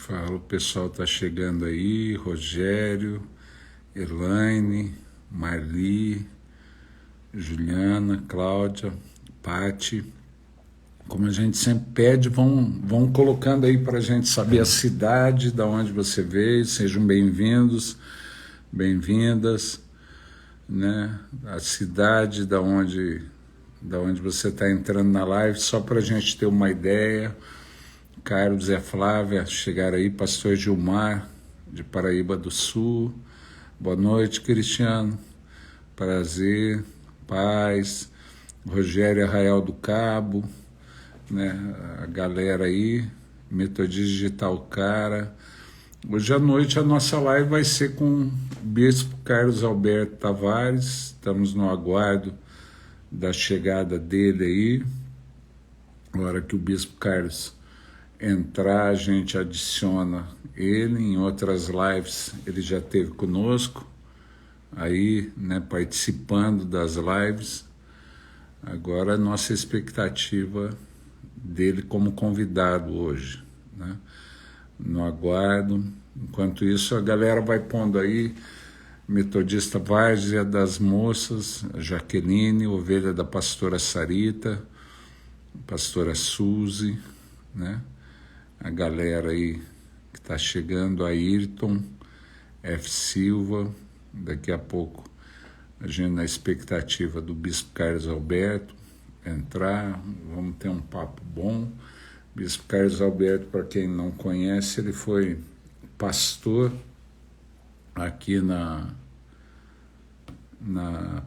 Fala, o pessoal tá chegando aí, Rogério, Elaine, Marli, Juliana, Cláudia, Pati. Como a gente sempre pede, vão colocando aí para a gente saber a cidade, da onde você veio, sejam bem-vindos, bem-vindas, né? A cidade da onde você está entrando na live, só para a gente ter uma ideia. Carlos e a Flávia chegaram aí, pastor Gilmar, de Paraíba do Sul. Boa noite, Cristiano. Prazer, paz. Rogério Arraial do Cabo, né? A galera aí, Metodista Digital Cara. Hoje à noite a nossa live vai ser com o Bispo Carlos Alberto Tavares. Estamos no aguardo da chegada dele aí. Na hora que o Bispo Carlos entrar, a gente adiciona ele. Em outras lives ele já esteve conosco aí, né, participando das lives. Agora a nossa expectativa dele como convidado hoje, né? No aguardo. Enquanto isso, a galera vai pondo aí Metodista Várzea das Moças, Jaqueline, Ovelha da Pastora Sarita, Pastora Suzy, né? A galera aí que está chegando, Ayrton, F. Silva, daqui a pouco a gente na expectativa do Bispo Carlos Alberto entrar, vamos ter um papo bom. Bispo Carlos Alberto, para quem não conhece, ele foi pastor aqui na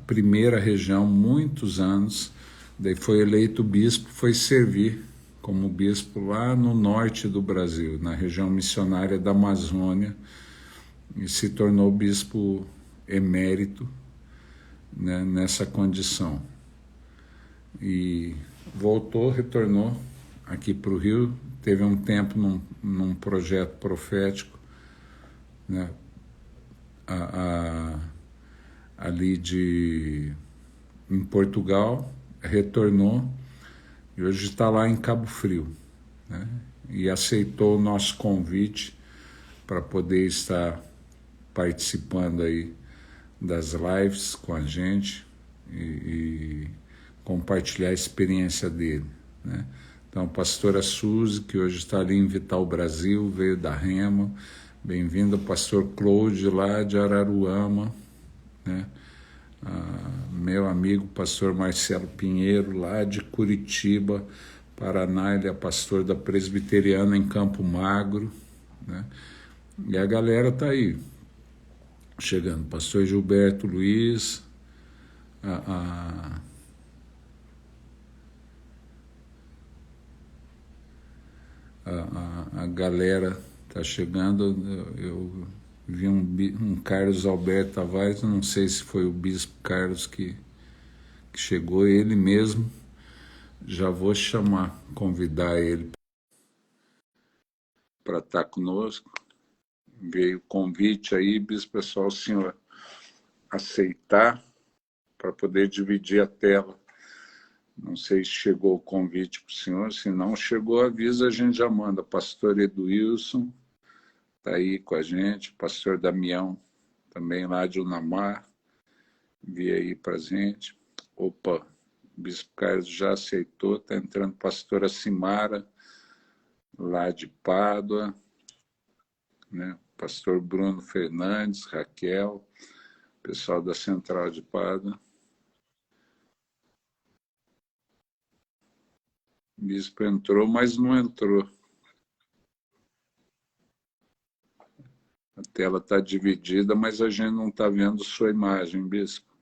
primeira região, muitos anos, daí foi eleito bispo, foi servir como bispo lá no norte do Brasil, na região missionária da Amazônia, e se tornou bispo emérito, né, nessa condição. E voltou, retornou aqui para o Rio, teve um tempo num projeto profético, né, ali em Portugal, retornou e hoje está lá em Cabo Frio, né, e aceitou o nosso convite para poder estar participando aí das lives com a gente e compartilhar a experiência dele, né? Então, a pastora Suzy, que hoje está ali em Vital Brasil, veio da Rema. Bem-vindo, pastor Claude, lá de Araruama, né? Meu amigo, pastor Marcelo Pinheiro, lá de Curitiba, Paraná, ele é pastor da Presbiteriana em Campo Magro, né? E a galera tá aí, chegando. Pastor Gilberto Luiz, a galera tá chegando. Eu vi um Carlos Alberto Tavares, não sei se foi o Bispo Carlos que chegou, ele mesmo. Já vou chamar, convidar ele para estar conosco. Veio o convite aí, Bispo, pessoal, o senhor aceitar para poder dividir a tela. Não sei se chegou o convite para o senhor, se não chegou, avisa, a gente já manda. Pastor Eduilson está aí com a gente, pastor Damião, também lá de Unamar, vi aí para a gente. Opa, o Bispo Carlos já aceitou, está entrando pastora Simara, lá de Pádua, né? Pastor Bruno Fernandes, Raquel, pessoal da Central de Pádua. O bispo entrou, mas não entrou. A tela está dividida, mas a gente não está vendo sua imagem, bispo.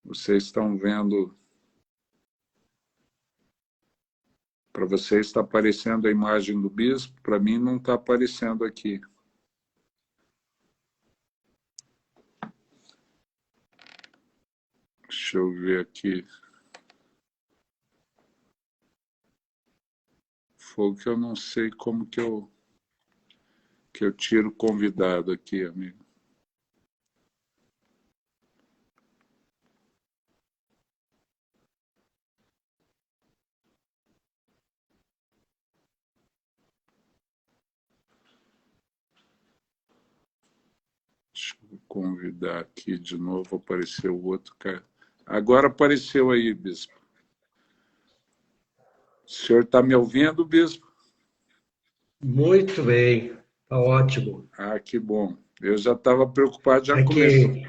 Vocês estão vendo... Para vocês está aparecendo a imagem do bispo, para mim não está aparecendo aqui. Deixa eu ver aqui. Fogo que eu não sei como que eu tiro o convidado aqui, amigo. Deixa eu convidar aqui de novo, apareceu o outro cara. Agora apareceu aí, bispo. O senhor está me ouvindo, bispo? Muito bem, tá ótimo. Ah, que bom. Eu já estava preocupado, já É começou. que,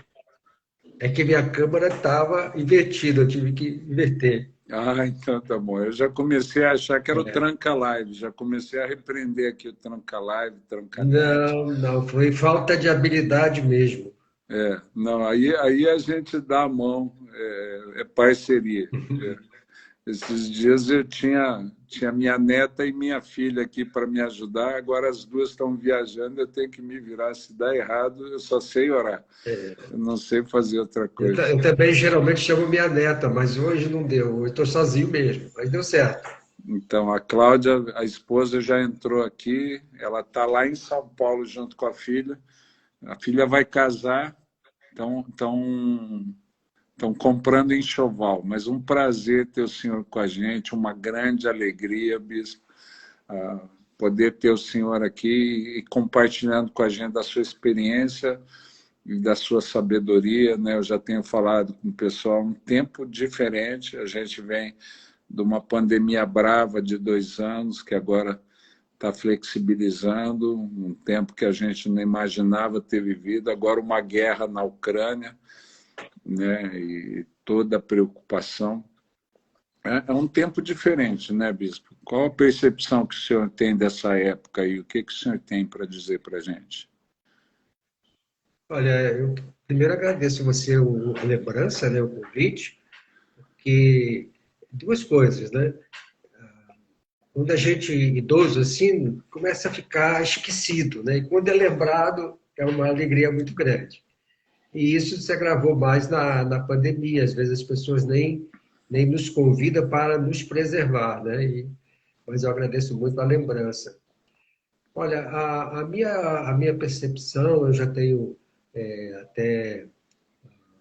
é que minha câmera estava invertida, eu tive que inverter. Ah, então tá bom. Eu já comecei a achar que era o tranca-live, já comecei a repreender aqui o tranca-live, tranca-net. Não, não, foi falta de habilidade mesmo. É, não, aí a gente dá a mão, é parceria. É. Esses dias eu tinha minha neta e minha filha aqui para me ajudar, agora as duas estão viajando, eu tenho que me virar. Se dá errado, eu só sei orar, eu não sei fazer outra coisa. Eu também geralmente chamo minha neta, mas hoje não deu, eu estou sozinho mesmo, mas deu certo. Então, a Cláudia, a esposa, já entrou aqui, ela está lá em São Paulo junto com a filha vai casar, estão comprando enxoval, mas um prazer ter o senhor com a gente, uma grande alegria, bispo, poder ter o senhor aqui e compartilhando com a gente da sua experiência e da sua sabedoria, né? Eu já tenho falado com o pessoal um tempo diferente, a gente vem de uma pandemia brava de 2 anos, que agora está flexibilizando, um tempo que a gente não imaginava ter vivido, agora uma guerra na Ucrânia, né? E toda a preocupação. É um tempo diferente, né, bispo? Qual a percepção que o senhor tem dessa época e o que o senhor tem para dizer para a gente? Olha, eu primeiro agradeço você a lembrança, né, o convite, que duas coisas, né? Quando a gente idoso assim, começa a ficar esquecido, né? E quando é lembrado, é uma alegria muito grande. E isso se agravou mais na pandemia. Às vezes as pessoas nem nos convidam para nos preservar, né? Mas eu agradeço muito a lembrança. Olha, a minha percepção, eu já tenho até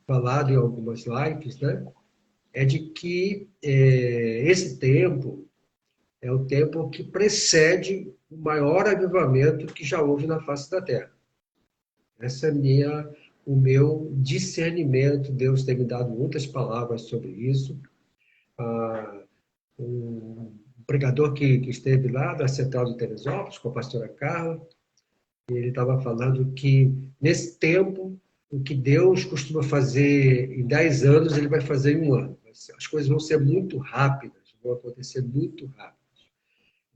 falado em algumas lives, né? É de que esse tempo é o tempo que precede o maior avivamento que já houve na face da Terra. Essa é o meu discernimento. Deus tem me dado muitas palavras sobre isso. Um pregador que esteve lá da Central de Teresópolis, com a pastora Carla, ele estava falando que nesse tempo, o que Deus costuma fazer em 10 anos, ele vai fazer em um ano. As coisas vão ser muito rápidas, vão acontecer muito rápido.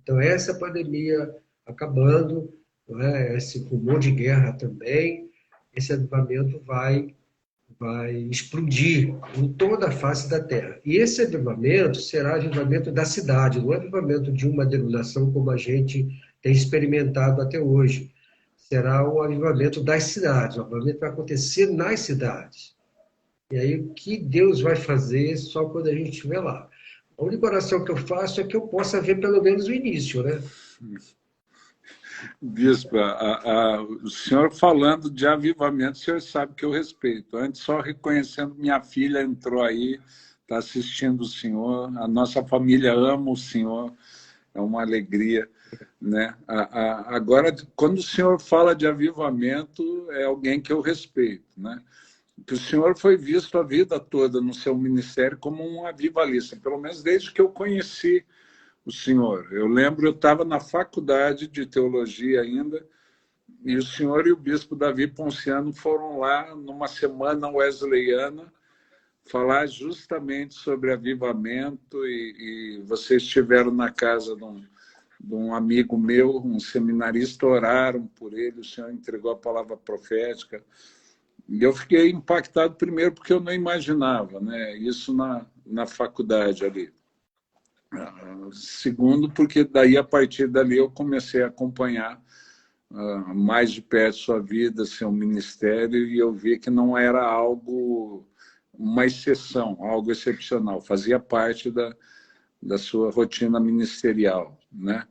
Então, essa pandemia acabando, não é? Esse rumor de guerra também, esse avivamento vai explodir em toda a face da terra. E esse avivamento será avivamento da cidade, não é avivamento de uma denominação como a gente tem experimentado até hoje. Será o avivamento das cidades, o avivamento vai acontecer nas cidades. E aí, o que Deus vai fazer só quando a gente estiver lá. A única oração que eu faço é que eu possa ver pelo menos o início, né? Bispo, o senhor falando de avivamento, o senhor sabe que eu respeito. Antes, só reconhecendo, minha filha entrou aí, está assistindo o senhor, a nossa família ama o senhor, é uma alegria. Né? Agora, quando o senhor fala de avivamento, é alguém que eu respeito. Né? Que o senhor foi visto a vida toda no seu ministério como um avivalista, pelo menos desde que eu conheci o senhor. Eu lembro, eu estava na faculdade de teologia ainda, e o senhor e o bispo Davi Ponciano foram lá numa semana wesleyana falar justamente sobre avivamento, e vocês estiveram na casa de um amigo meu, um seminarista, oraram por ele, o senhor entregou a palavra profética. E eu fiquei impactado, primeiro, porque eu não imaginava, né? Isso na faculdade ali. Segundo, porque daí, a partir dali, eu comecei a acompanhar mais de perto sua vida, seu ministério, e eu vi que não era algo, uma exceção, algo excepcional, fazia parte da sua rotina ministerial, né?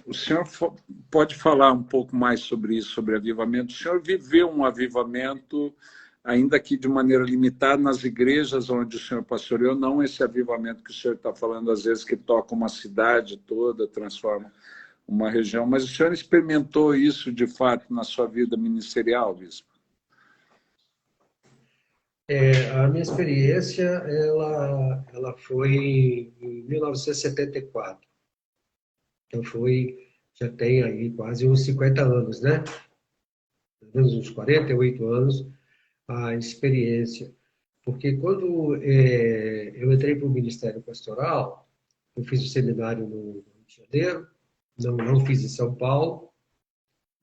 O senhor pode falar um pouco mais sobre isso, sobre avivamento? O senhor viveu um avivamento, ainda que de maneira limitada, nas igrejas onde o senhor pastoreou, não esse avivamento que o senhor está falando, às vezes, que toca uma cidade toda, transforma uma região. Mas o senhor experimentou isso, de fato, na sua vida ministerial, bispo? A minha experiência, ela foi em 1974. Então já tem aí quase uns 50 anos, né? Pelo menos uns 48 anos a experiência. Porque quando eu entrei para o Ministério Pastoral, eu fiz o seminário no Rio de Janeiro, não fiz em São Paulo,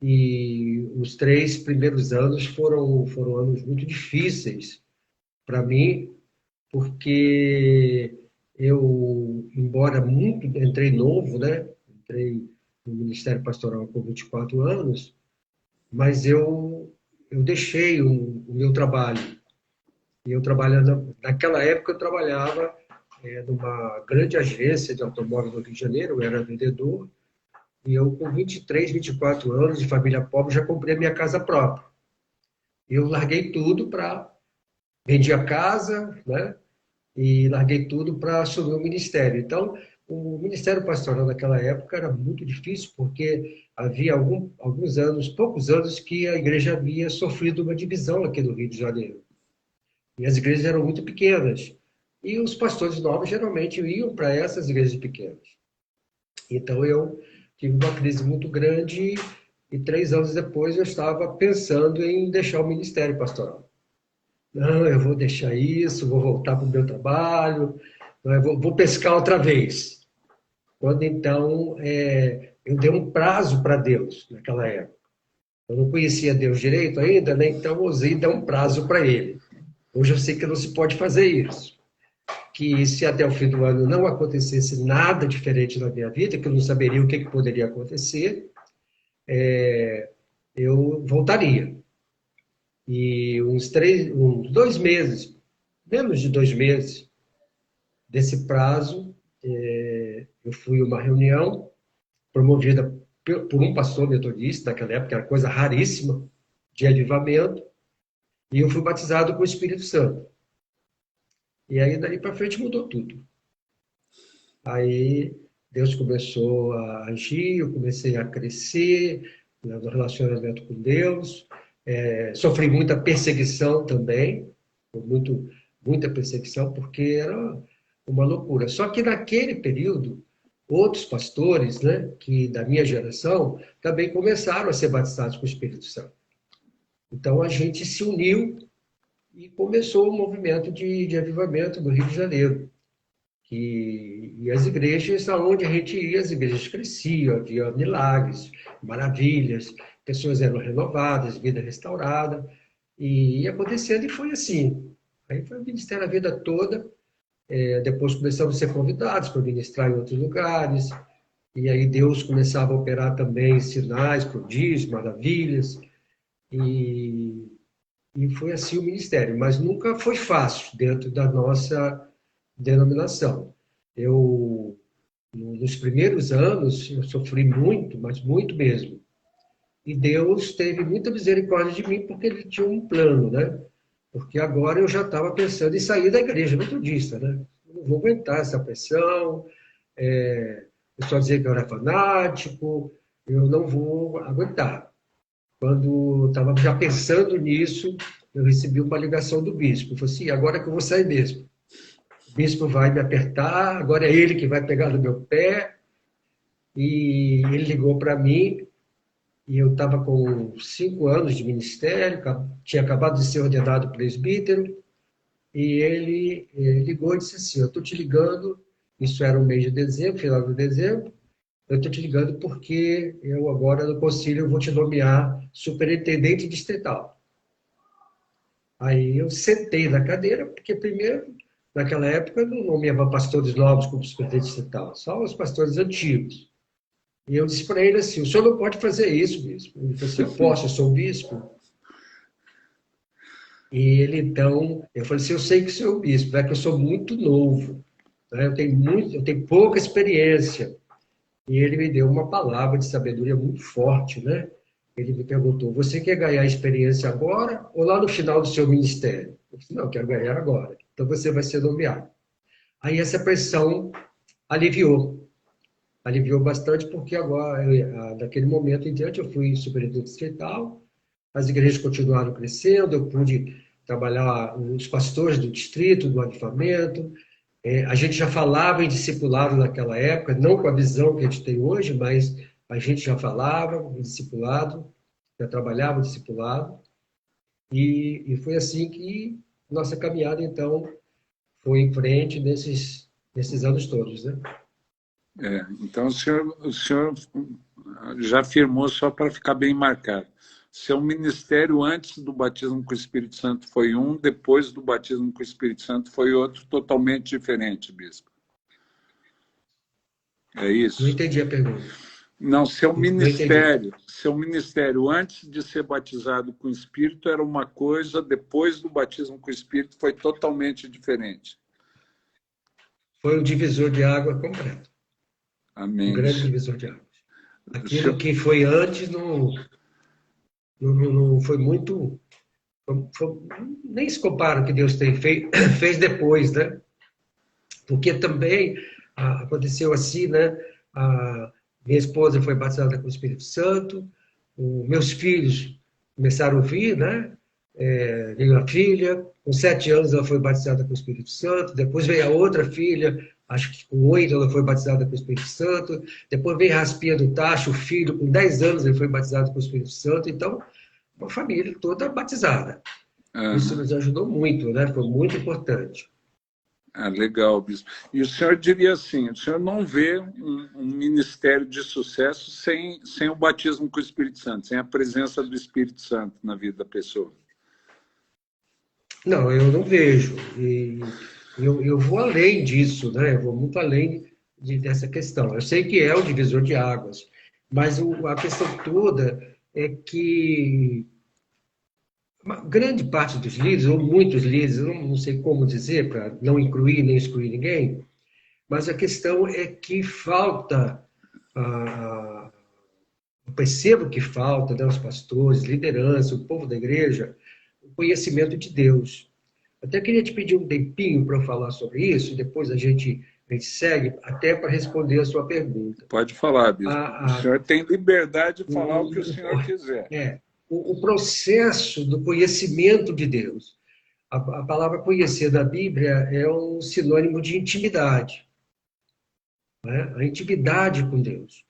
e os 3 primeiros anos foram anos muito difíceis para mim, porque eu, embora entrei novo, né? Entrei no Ministério Pastoral com 24 anos, mas eu deixei o meu trabalho. E eu trabalhando, naquela época eu trabalhava numa grande agência de automóvel do Rio de Janeiro, eu era vendedor, e eu com 23, 24 anos de família pobre já comprei a minha casa própria. E eu larguei tudo vendi a casa, né? E larguei tudo para assumir o ministério. Então, o ministério pastoral naquela época era muito difícil, porque havia alguns anos, poucos anos, que a igreja havia sofrido uma divisão aqui no Rio de Janeiro. E as igrejas eram muito pequenas. E os pastores novos geralmente iam para essas igrejas pequenas. Então, eu tive uma crise muito grande e 3 anos depois eu estava pensando em deixar o ministério pastoral. Não, eu vou deixar isso, vou voltar para o meu trabalho, vou pescar outra vez. Quando então eu dei um prazo para Deus naquela época. Eu não conhecia Deus direito ainda, né? Então eu ousei dar um prazo para Ele. Hoje eu sei que não se pode fazer isso. Que se até o fim do ano não acontecesse nada diferente na minha vida, que eu não saberia o que poderia acontecer, eu voltaria. E uns 2 meses, menos de 2 meses desse prazo, eu fui a uma reunião promovida por um pastor metodista, naquela época era coisa raríssima, de avivamento, e eu fui batizado com o Espírito Santo. E aí, dali para frente, mudou tudo. Aí, Deus começou a agir, eu comecei a crescer, né, no relacionamento com Deus, sofri muita perseguição também, muita perseguição, porque era uma loucura. Só que naquele período, outros pastores, né, que da minha geração, também começaram a ser batizados com o Espírito Santo. Então a gente se uniu e começou o movimento de avivamento no Rio de Janeiro. E as igrejas, aonde a gente ia, as igrejas cresciam, havia milagres, maravilhas, pessoas eram renovadas, vida restaurada, e ia acontecendo, e foi assim. Aí foi o ministério a vida toda, depois começamos a ser convidados para ministrar em outros lugares, e aí Deus começava a operar também sinais, prodígios, maravilhas, e foi assim o ministério, mas nunca foi fácil dentro da nossa denominação. Nos primeiros anos, eu sofri muito, mas muito mesmo. E Deus teve muita misericórdia de mim, porque Ele tinha um plano, né? Porque agora eu já estava pensando em sair da igreja metodista, né? Eu não vou aguentar essa pressão, o pessoal dizia que eu era fanático, eu não vou aguentar. Quando eu estava já pensando nisso, eu recebi uma ligação do bispo. Eu falei assim, agora que eu vou sair mesmo. O bispo vai me apertar, agora é ele que vai pegar no meu pé. E ele ligou para mim, e eu estava com 5 anos de ministério, tinha acabado de ser ordenado presbítero, e ele ligou e disse assim, eu estou te ligando, isso era o mês de dezembro, final de dezembro, eu estou te ligando porque eu agora no concílio vou te nomear superintendente distrital. Aí eu sentei na cadeira, porque primeiro, naquela época, eu não nomeava pastores novos como superintendente distrital, só os pastores antigos. E eu disse para ele assim, o senhor não pode fazer isso, bispo. Ele falou assim, eu posso, eu sou bispo. E ele, então, eu falei assim, eu sei que o senhor é bispo, é que eu sou muito novo, né? Eu tenho pouca experiência. E ele me deu uma palavra de sabedoria muito forte, né? Ele me perguntou, você quer ganhar experiência agora ou lá no final do seu ministério? Eu disse, não, eu quero ganhar agora. Então você vai ser nomeado. Aí essa pressão aliviou. aliviou bastante, porque agora, daquele momento em diante, eu fui supervisor distrital, as igrejas continuaram crescendo, eu pude trabalhar os pastores do distrito, do avivamento. A gente já falava em discipulado naquela época, não com a visão que a gente tem hoje, mas a gente já falava em discipulado, já trabalhava em discipulado, e foi assim que nossa caminhada, então, foi em frente nesses anos todos, né? Então, o senhor já afirmou, só para ficar bem marcado, seu ministério antes do batismo com o Espírito Santo foi um, depois do batismo com o Espírito Santo foi outro, totalmente diferente, bispo. É isso? Não entendi a pergunta. Não, Não entendi. seu ministério antes de ser batizado com o Espírito era uma coisa, depois do batismo com o Espírito foi totalmente diferente. Foi o divisor de água completo. Amém. Um grande divisor de águas. Aquilo que foi antes não foi muito... nem se compara o que Deus fez depois, né? Porque também aconteceu assim, né? Minha esposa foi batizada com o Espírito Santo, meus filhos começaram a ouvir, né? Veio a filha, com 7 anos ela foi batizada com o Espírito Santo, depois veio a outra filha, acho que com 8 ela foi batizada com o Espírito Santo, depois veio Raspinha do Tacho, o filho, com 10 anos ele foi batizado com o Espírito Santo, então, uma família toda batizada. Isso nos ajudou muito, né? Foi muito importante. Legal, bispo. E o senhor diria assim, o senhor não vê um ministério de sucesso sem o batismo com o Espírito Santo, sem a presença do Espírito Santo na vida da pessoa? Não, eu não vejo. E eu vou além disso, né? Eu vou muito além dessa questão. Eu sei que é o divisor de águas, mas a questão toda é que uma grande parte dos líderes, ou muitos líderes, eu não sei como dizer, para não incluir nem excluir ninguém, mas a questão é que falta, eu percebo que falta, né, os pastores, liderança, o povo da igreja, o conhecimento de Deus. Até queria te pedir um tempinho para eu falar sobre isso, e depois a gente segue, até para responder a sua pergunta. Pode falar, bispo. O senhor tem liberdade de falar o que o senhor quiser. O processo do conhecimento de Deus. A palavra conhecer da Bíblia é um sinônimo de intimidade. Né? A intimidade com Deus.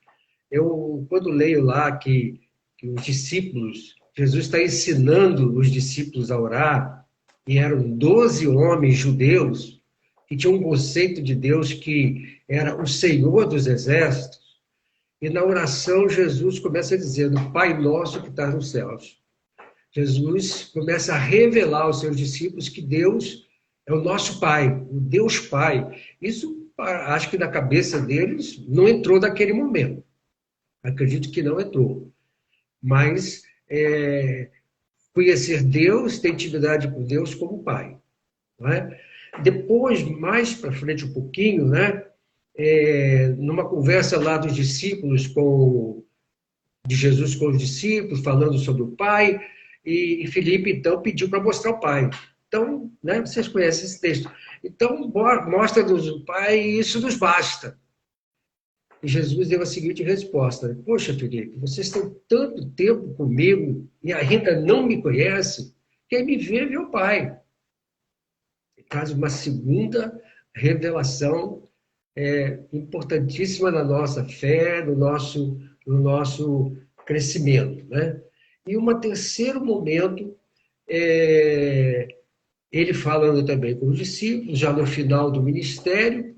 Eu, quando leio lá que os discípulos, Jesus está ensinando os discípulos a orar, e eram 12 homens judeus que tinham um conceito de Deus que era o Senhor dos exércitos, e na oração Jesus começa dizendo, Pai nosso que está nos céus. Jesus começa a revelar aos seus discípulos que Deus é o nosso Pai, o Deus Pai. Isso, acho que na cabeça deles não entrou naquele momento. Acredito que não entrou. Mas conhecer Deus, ter intimidade com Deus como Pai. Não é? Depois, mais para frente um pouquinho, né? Numa conversa lá dos discípulos, de Jesus com os discípulos, falando sobre o Pai, e Filipe, então, pediu para mostrar o Pai. Então, né, vocês conhecem esse texto. Então, mostra-nos o Pai e isso nos basta. E Jesus deu a seguinte resposta: Poxa, Filipe, vocês estão tanto tempo comigo e ainda não me conhecem, quem me vê, vê o Pai. Traz uma segunda revelação importantíssima na nossa fé, no nosso crescimento. Né? E um terceiro momento, ele falando também com os discípulos, já no final do ministério,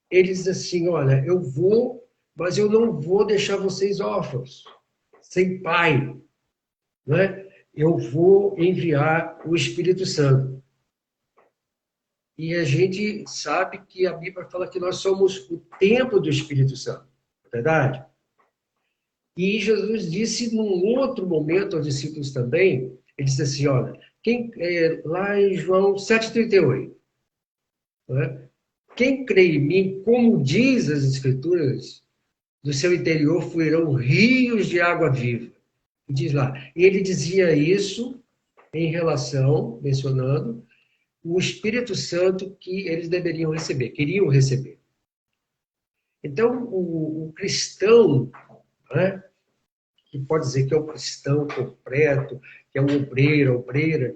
ele diz assim, olha, eu vou, mas eu não vou deixar vocês órfãos, sem pai. Né? Eu vou enviar o Espírito Santo. E a gente sabe que a Bíblia fala que nós somos o templo do Espírito Santo. Não é verdade? E Jesus disse num outro momento aos discípulos também, ele disse assim, olha, lá em João 7,38, né? Quem crê em mim, como diz as Escrituras, do seu interior fluirão rios de água viva. Diz lá. E ele dizia isso em relação, mencionando, o Espírito Santo que eles deveriam receber, queriam receber. Então, o cristão, né, que pode dizer que é o cristão completo, que é o obreiro, a obreira,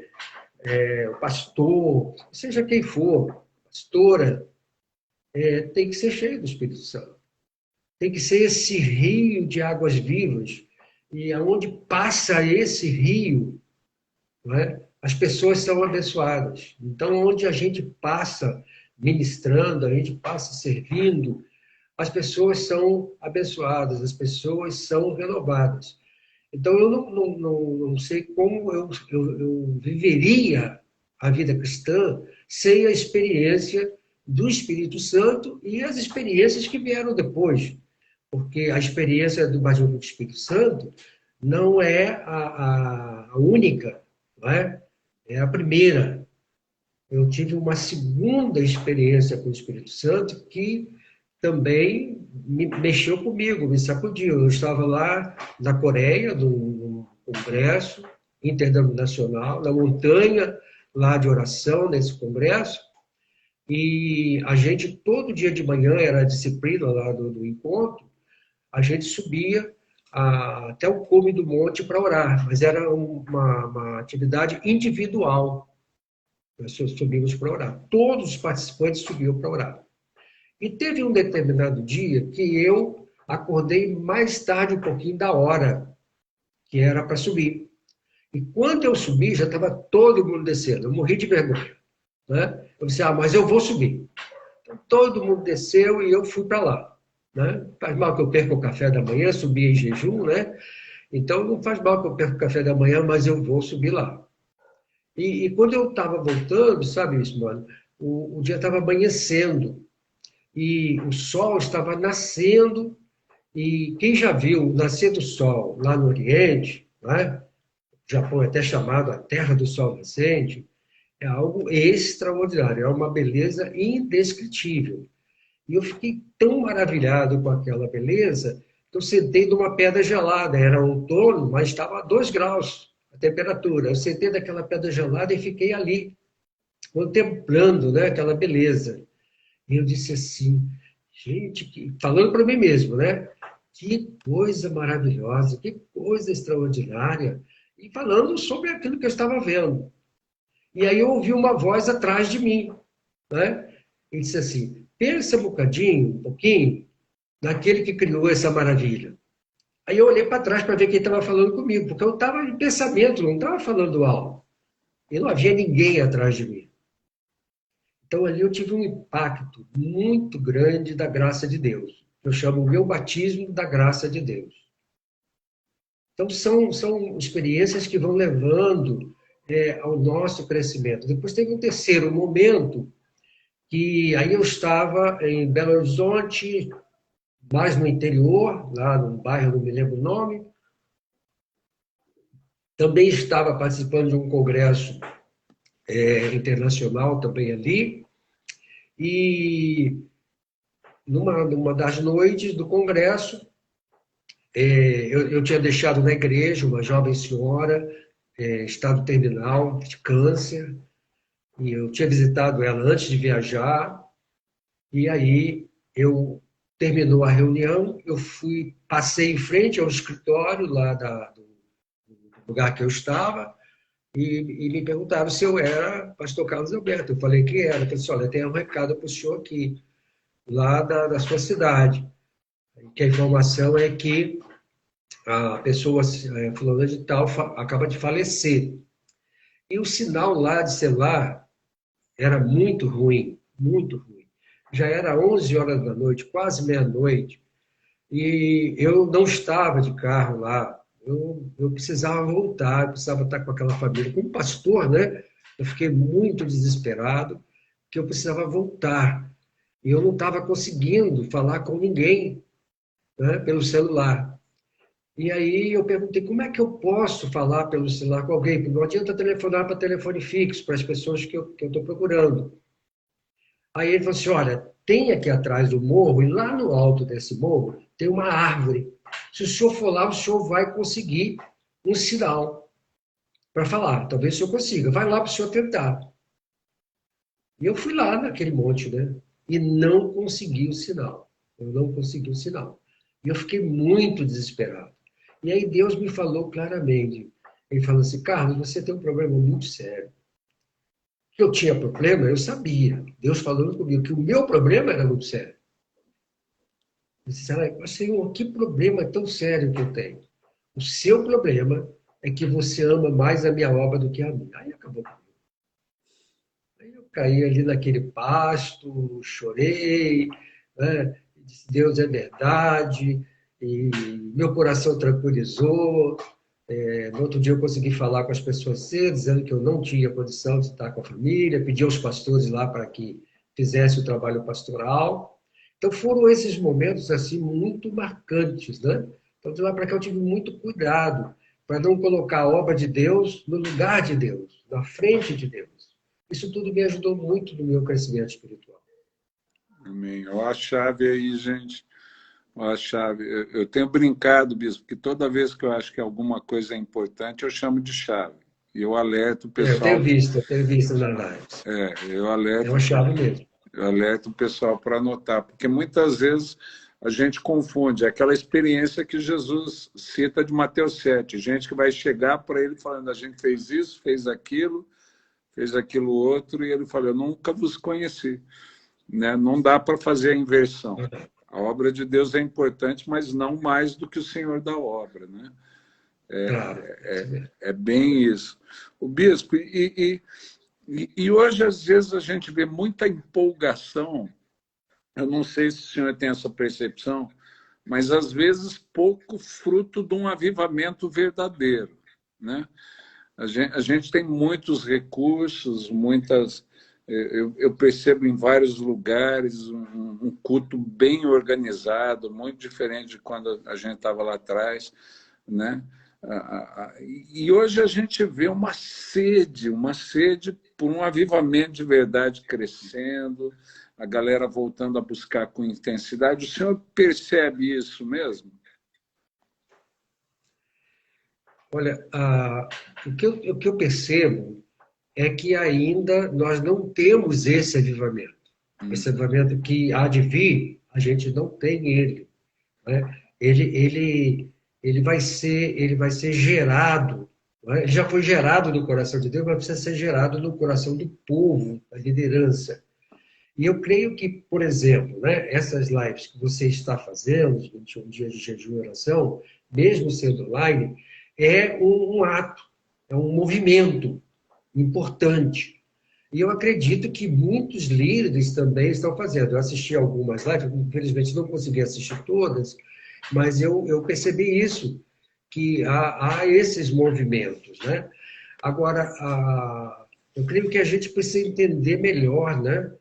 o pastor, seja quem for, pastora, tem que ser cheio do Espírito Santo. Tem que ser esse rio de águas vivas. E aonde passa esse rio, né, as pessoas são abençoadas. Então, onde a gente passa ministrando, a gente passa servindo, as pessoas são abençoadas, as pessoas são renovadas. Então, eu não sei como eu viveria a vida cristã sem a experiência do Espírito Santo e as experiências que vieram depois. Porque a experiência do batismo do Espírito Santo não é a única, não é? É a primeira. Eu tive uma segunda experiência com o Espírito Santo que também mexeu comigo, me sacudiu. Eu estava lá na Coreia, num congresso interdenominacional, na montanha lá de oração, nesse congresso, e a gente, todo dia de manhã, era a disciplina lá do encontro, a gente subia até o cume do monte para orar, mas era uma atividade individual. Nós subimos para orar. Todos os participantes subiam para orar. E teve um determinado dia que eu acordei mais tarde um pouquinho da hora, que era para subir. E quando eu subi, já estava todo mundo descendo. Eu morri de vergonha. Né? Eu disse, mas eu vou subir. Então, todo mundo desceu e eu fui para lá. Né? Faz mal que eu perca o café da manhã, subi em jejum, né? Então não faz mal que eu perca o café da manhã, mas eu vou subir lá. E quando eu estava voltando, sabe isso, mano? O dia estava amanhecendo e o sol estava nascendo. E quem já viu o nascer do sol lá no Oriente, né? O Japão é até chamado a Terra do Sol Nascente, é algo extraordinário, é uma beleza indescritível. E eu fiquei tão maravilhado com aquela beleza que eu sentei numa pedra gelada. Era outono, mas estava a 2 graus a temperatura. Eu sentei naquela pedra gelada e fiquei ali, contemplando, né, aquela beleza. E eu disse assim, gente, falando para mim mesmo, né? Que coisa maravilhosa, que coisa extraordinária. E falando sobre aquilo que eu estava vendo. E aí eu ouvi uma voz atrás de mim, né? E disse assim, pensa um pouquinho, naquele que criou essa maravilha. Aí eu olhei para trás para ver quem estava falando comigo, porque eu estava em pensamento, não estava falando alto. E não havia ninguém atrás de mim. Então ali eu tive um impacto muito grande da graça de Deus. Eu chamo o meu batismo da graça de Deus. Então são experiências que vão levando ao nosso crescimento. Depois teve um terceiro momento, que aí eu estava em Belo Horizonte, mais no interior, lá num bairro, não me lembro o nome. Também estava participando de um congresso internacional também ali. E numa das noites do congresso, eu tinha deixado na igreja uma jovem senhora, estado terminal de câncer, e eu tinha visitado ela antes de viajar, e aí terminou a reunião, eu passei em frente ao escritório lá do lugar que eu estava, e me perguntaram se eu era pastor Carlos Alberto. Eu falei que era. Eu disse, olha, tem um recado para o senhor aqui, lá da sua cidade, que a informação é que a pessoa fulana de tal acaba de falecer. E o sinal lá de celular era muito ruim, muito ruim. Já era 11 horas da noite, quase meia-noite, e eu não estava de carro lá. Eu precisava voltar, eu precisava estar com aquela família. Como pastor, né? Eu fiquei muito desesperado, que eu precisava voltar. E eu não estava conseguindo falar com ninguém, né, pelo celular. E aí eu perguntei, como é que eu posso falar pelo celular com alguém? Porque não adianta telefonar para telefone fixo, para as pessoas que eu estou procurando. Aí ele falou assim, olha, tem aqui atrás do morro, e lá no alto desse morro, tem uma árvore. Se o senhor for lá, o senhor vai conseguir um sinal para falar. Talvez o senhor consiga. Vai lá para o senhor tentar. E eu fui lá naquele monte, né? E não consegui o sinal. Eu não consegui o sinal. E eu fiquei muito desesperado. E aí Deus me falou claramente. Ele falou assim, Carlos, você tem um problema muito sério. Que eu tinha problema, eu sabia. Deus falando comigo que o meu problema era muito sério. Eu disse, Senhor, que problema tão sério que eu tenho? O seu problema é que você ama mais a minha obra do que a minha. Aí acabou. Aí eu caí ali naquele pasto, chorei, né? Disse, Deus é verdade, e meu coração tranquilizou. No outro dia eu consegui falar com as pessoas cedo, dizendo que eu não tinha condição de estar com a família, pedi aos pastores lá para que fizesse o trabalho pastoral. Então foram esses momentos assim muito marcantes, né? Então de lá para cá eu tive muito cuidado para não colocar a obra de Deus no lugar de Deus, na frente de Deus. Isso tudo me ajudou muito no meu crescimento espiritual. Amém. Olha a chave aí, gente. Olha a chave. Eu tenho brincado, bispo, que toda vez que eu acho que alguma coisa é importante, eu chamo de chave. E eu alerto o pessoal. Eu tenho visto nas lives. Eu alerto. É uma chave mesmo. Eu alerto o pessoal para anotar, porque muitas vezes a gente confunde aquela experiência que Jesus cita de Mateus 7, gente que vai chegar para ele falando, a gente fez isso, fez aquilo outro, e ele fala, eu nunca vos conheci. Né? Não dá para fazer a inversão. A obra de Deus é importante, mas não mais do que o Senhor da obra. Né? É bem isso. O bispo, e hoje, às vezes, a gente vê muita empolgação. Eu não sei se o senhor tem essa percepção, mas, às vezes, pouco fruto de um avivamento verdadeiro. Né? A gente tem muitos recursos, muitas... Eu percebo em vários lugares um culto bem organizado, muito diferente de quando a gente estava lá atrás, né? E hoje a gente vê uma sede por um avivamento de verdade crescendo, a galera voltando a buscar com intensidade. O senhor percebe isso mesmo? Olha, o que eu percebo é que ainda nós não temos esse avivamento. Esse avivamento que há de vir, a gente não tem ele. Né? Ele vai ser gerado. Né? Ele já foi gerado no coração de Deus, mas precisa ser gerado no coração do povo, da liderança. E eu creio que, por exemplo, né, essas lives que você está fazendo, os 21 dias de jejum e oração, mesmo sendo online, é um ato, é um movimento importante. E eu acredito que muitos líderes também estão fazendo. Eu assisti algumas lives, infelizmente não consegui assistir todas, mas eu percebi isso, que há esses movimentos. Né? Agora, eu creio que a gente precisa entender melhor, né?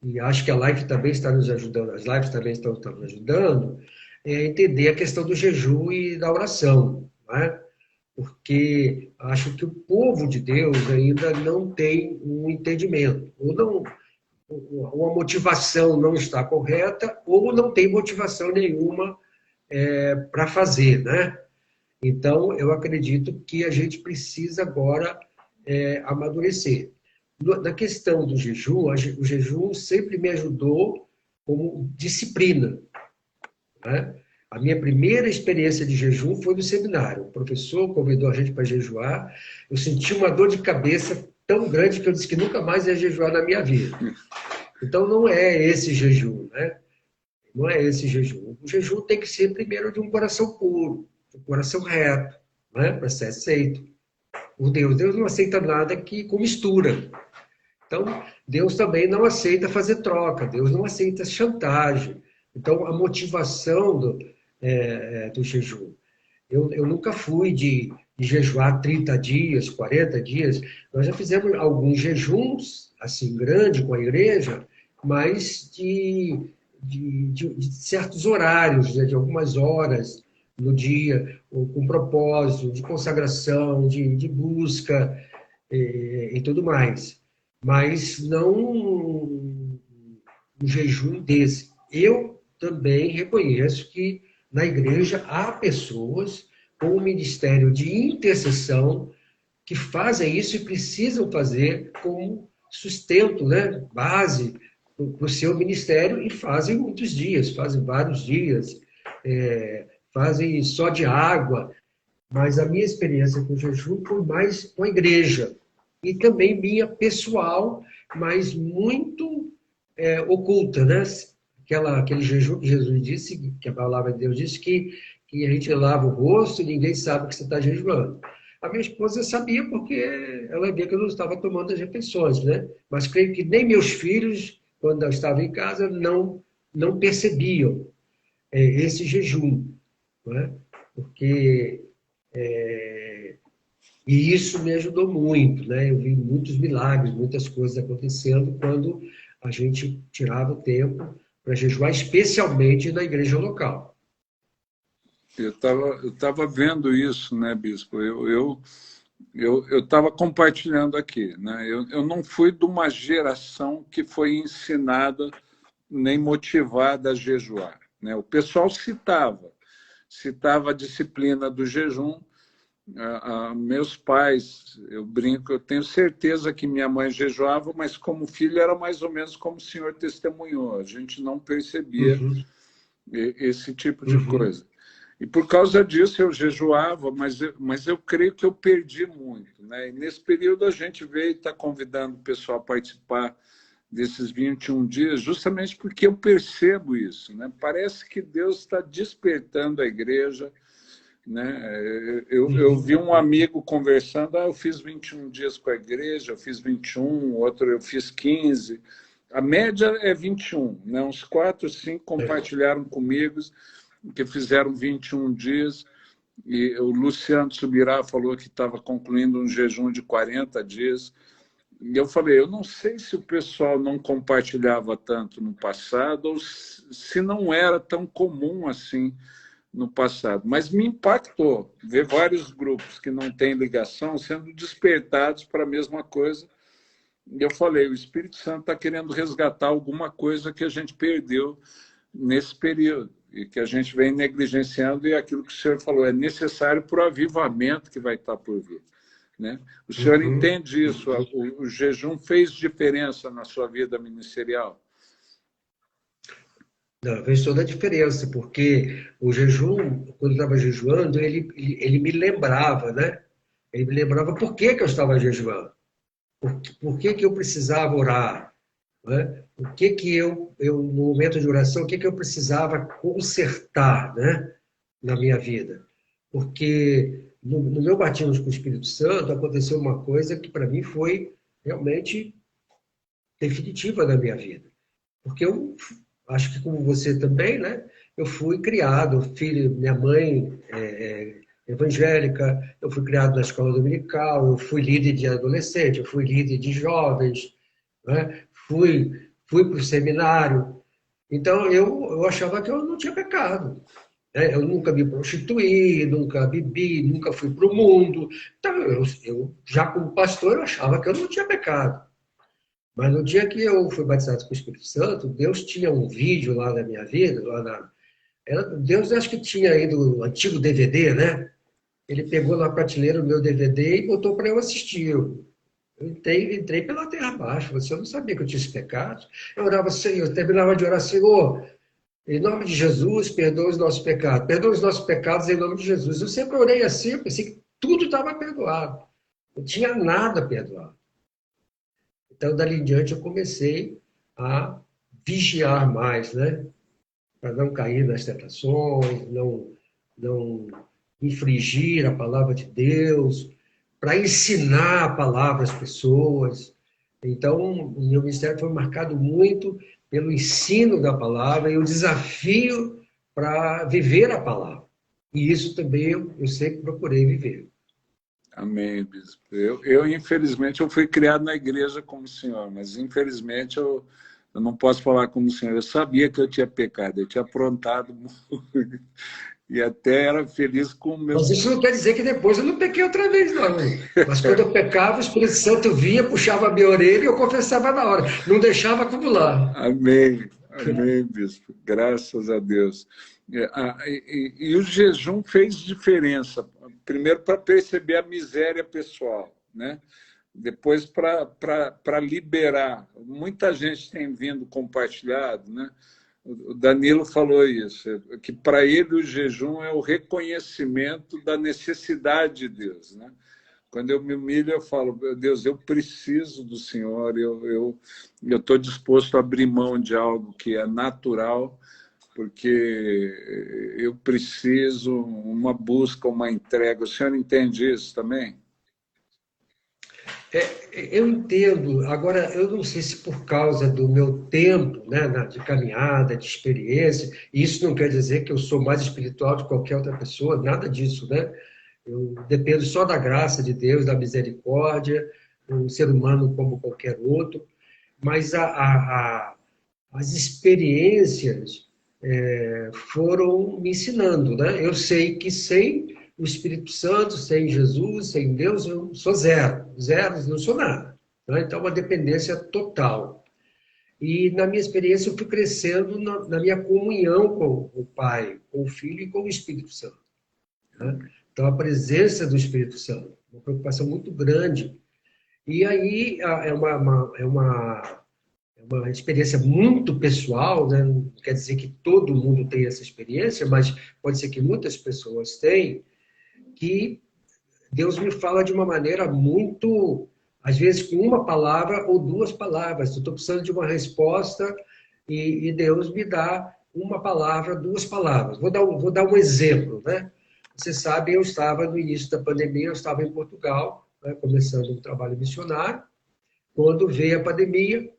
E acho que a live também está nos ajudando, as lives também estão nos ajudando, entender a questão do jejum e da oração. Né? Porque acho que o povo de Deus ainda não tem um entendimento, ou a motivação não está correta, ou não tem motivação nenhuma para fazer, né? Então, eu acredito que a gente precisa agora amadurecer. Na questão do jejum, o jejum sempre me ajudou como disciplina, né? A minha primeira experiência de jejum foi no seminário. O professor convidou a gente para jejuar. Eu senti uma dor de cabeça tão grande que eu disse que nunca mais ia jejuar na minha vida. Então, não é esse jejum, né? Não é esse jejum. O jejum tem que ser primeiro de um coração puro, de um coração reto, né? Para ser aceito por Deus. Deus não aceita nada com mistura. Então, Deus também não aceita fazer troca. Deus não aceita chantagem. Então, a motivação do jejum. Eu nunca fui de jejuar 30 dias, 40 dias. Nós já fizemos alguns jejuns, assim, grande com a igreja, mas de certos horários, né, de algumas horas no dia, com propósito, de consagração, de busca e tudo mais. Mas não um jejum desse. Eu também reconheço que na igreja há pessoas com o ministério de intercessão que fazem isso e precisam fazer como sustento, né, base o seu ministério e fazem muitos dias, fazem vários dias, fazem só de água, mas a minha experiência com o jejum foi mais com a igreja e também minha pessoal, mas muito oculta, né? Aquele jejum que Jesus disse, que a palavra de Deus disse que a gente lava o rosto e ninguém sabe que você está jejuando. A minha esposa sabia porque ela via que eu não estava tomando as refeições, né? Mas creio que nem meus filhos, quando eu estava em casa, não percebiam esse jejum, né? Porque e isso me ajudou muito, né? Eu vi muitos milagres, muitas coisas acontecendo quando a gente tirava o tempo para jejuar, especialmente na igreja local. Eu tava vendo isso, né, Bispo? Eu estava compartilhando aqui, né? Eu não fui de uma geração que foi ensinada nem motivada a jejuar, né? O pessoal citava a disciplina do jejum. Meus pais, eu brinco, eu tenho certeza que minha mãe jejuava, mas como filho era mais ou menos como o senhor testemunhou. A gente não percebia esse tipo de coisa. E por causa disso eu jejuava, mas eu creio que eu perdi muito, né? E nesse período a gente veio e está convidando o pessoal a participar desses 21 dias, justamente porque eu percebo isso, né? Parece que Deus está despertando a igreja, né? Eu vi um amigo conversando, eu fiz 21 dias com a igreja, eu fiz 21, outro eu fiz 15. A média é 21, né? Uns 4, 5 compartilharam comigo que fizeram 21 dias, e o Luciano Subirá falou que estava concluindo um jejum de 40 dias. E eu falei, eu não sei se o pessoal não compartilhava tanto no passado ou se não era tão comum assim no passado, mas me impactou ver vários grupos que não têm ligação sendo despertados para a mesma coisa. E eu falei, o Espírito Santo está querendo resgatar alguma coisa que a gente perdeu nesse período e que a gente vem negligenciando, e aquilo que o senhor falou, é necessário para o avivamento que vai estar por vir, né? O senhor entende isso? O jejum fez diferença na sua vida ministerial? Não, fez toda a diferença, porque o jejum, quando eu estava jejuando, ele me lembrava, né? Ele me lembrava por que eu estava jejuando, por que eu precisava orar, né? O que no momento de oração, o que eu precisava consertar, né, na minha vida. Porque no meu batismo com o Espírito Santo aconteceu uma coisa que para mim foi realmente definitiva na minha vida. Porque eu acho que como você também, né? Eu fui criado, minha mãe evangélica, eu fui criado na escola dominical, eu fui líder de adolescente, eu fui líder de jovens, né? Fui para o seminário. Então, eu achava que eu não tinha pecado, né? Eu nunca me prostituí, nunca bebi, nunca fui para o mundo. Então, eu, já como pastor, eu achava que eu não tinha pecado. Mas no dia que eu fui batizado com o Espírito Santo, Deus tinha um vídeo lá na minha vida, Deus acho que tinha ainda o antigo DVD, né? Ele pegou na prateleira o meu DVD e botou para eu assistir. Eu entrei pela terra abaixo, você não sabia que eu tinha esse pecado. Eu orava, Senhor, eu terminava de orar, Senhor, em nome de Jesus, perdoa os nossos pecados. Perdoa os nossos pecados em nome de Jesus. Eu sempre orei assim, eu pensei que tudo estava perdoado. Não tinha nada perdoado. Então, dali em diante, eu comecei a vigiar mais, né? Para não cair nas tentações, não infringir a palavra de Deus, para ensinar a palavra às pessoas. Então, o meu ministério foi marcado muito pelo ensino da palavra e o desafio para viver a palavra. E isso também eu sempre procurei viver. Amém, bispo. Infelizmente, eu fui criado na igreja como o senhor, mas infelizmente eu não posso falar como o senhor. Eu sabia que eu tinha pecado, eu tinha aprontado muito, e até era feliz com meus... Mas isso não quer dizer que depois eu não pequei outra vez, não. Mas quando eu pecava, o Espírito Santo vinha, puxava a minha orelha e eu confessava na hora. Não deixava acumular. Amém, amém, bispo. Graças a Deus. E o jejum fez diferença. Primeiro, para perceber a miséria pessoal, né? depois para liberar. Muita gente tem vindo compartilhado, né? O Danilo falou isso, que para ele o jejum é o reconhecimento da necessidade de Deus, né? Quando eu me humilho, eu falo, meu Deus, eu preciso do Senhor, eu estou disposto a abrir mão de algo que é natural, porque eu preciso, uma busca, uma entrega. O senhor entende isso também? Eu entendo. Agora, eu não sei se por causa do meu tempo, né, de caminhada, de experiência, e isso não quer dizer que eu sou mais espiritual de qualquer outra pessoa, nada disso, né? Eu dependo só da graça de Deus, da misericórdia, um ser humano como qualquer outro, mas as experiências foram me ensinando, né? Eu sei que sem o Espírito Santo, sem Jesus, sem Deus, eu sou zero, zero, não sou nada. Né? Então, uma dependência total. E na minha experiência, eu fui crescendo na minha comunhão com o Pai, com o Filho e com o Espírito Santo. Né? Então, a presença do Espírito Santo, uma preocupação muito grande. E aí é uma experiência muito pessoal, né? Não quer dizer que todo mundo tem essa experiência, mas pode ser que muitas pessoas tenham, que Deus me fala de uma maneira muito, às vezes com uma palavra ou duas palavras. Eu estou precisando de uma resposta e Deus me dá uma palavra, duas palavras. Vou dar um exemplo, né? Você sabe, eu estava no início da pandemia, eu estava em Portugal, né, começando um trabalho missionário, quando veio a pandemia,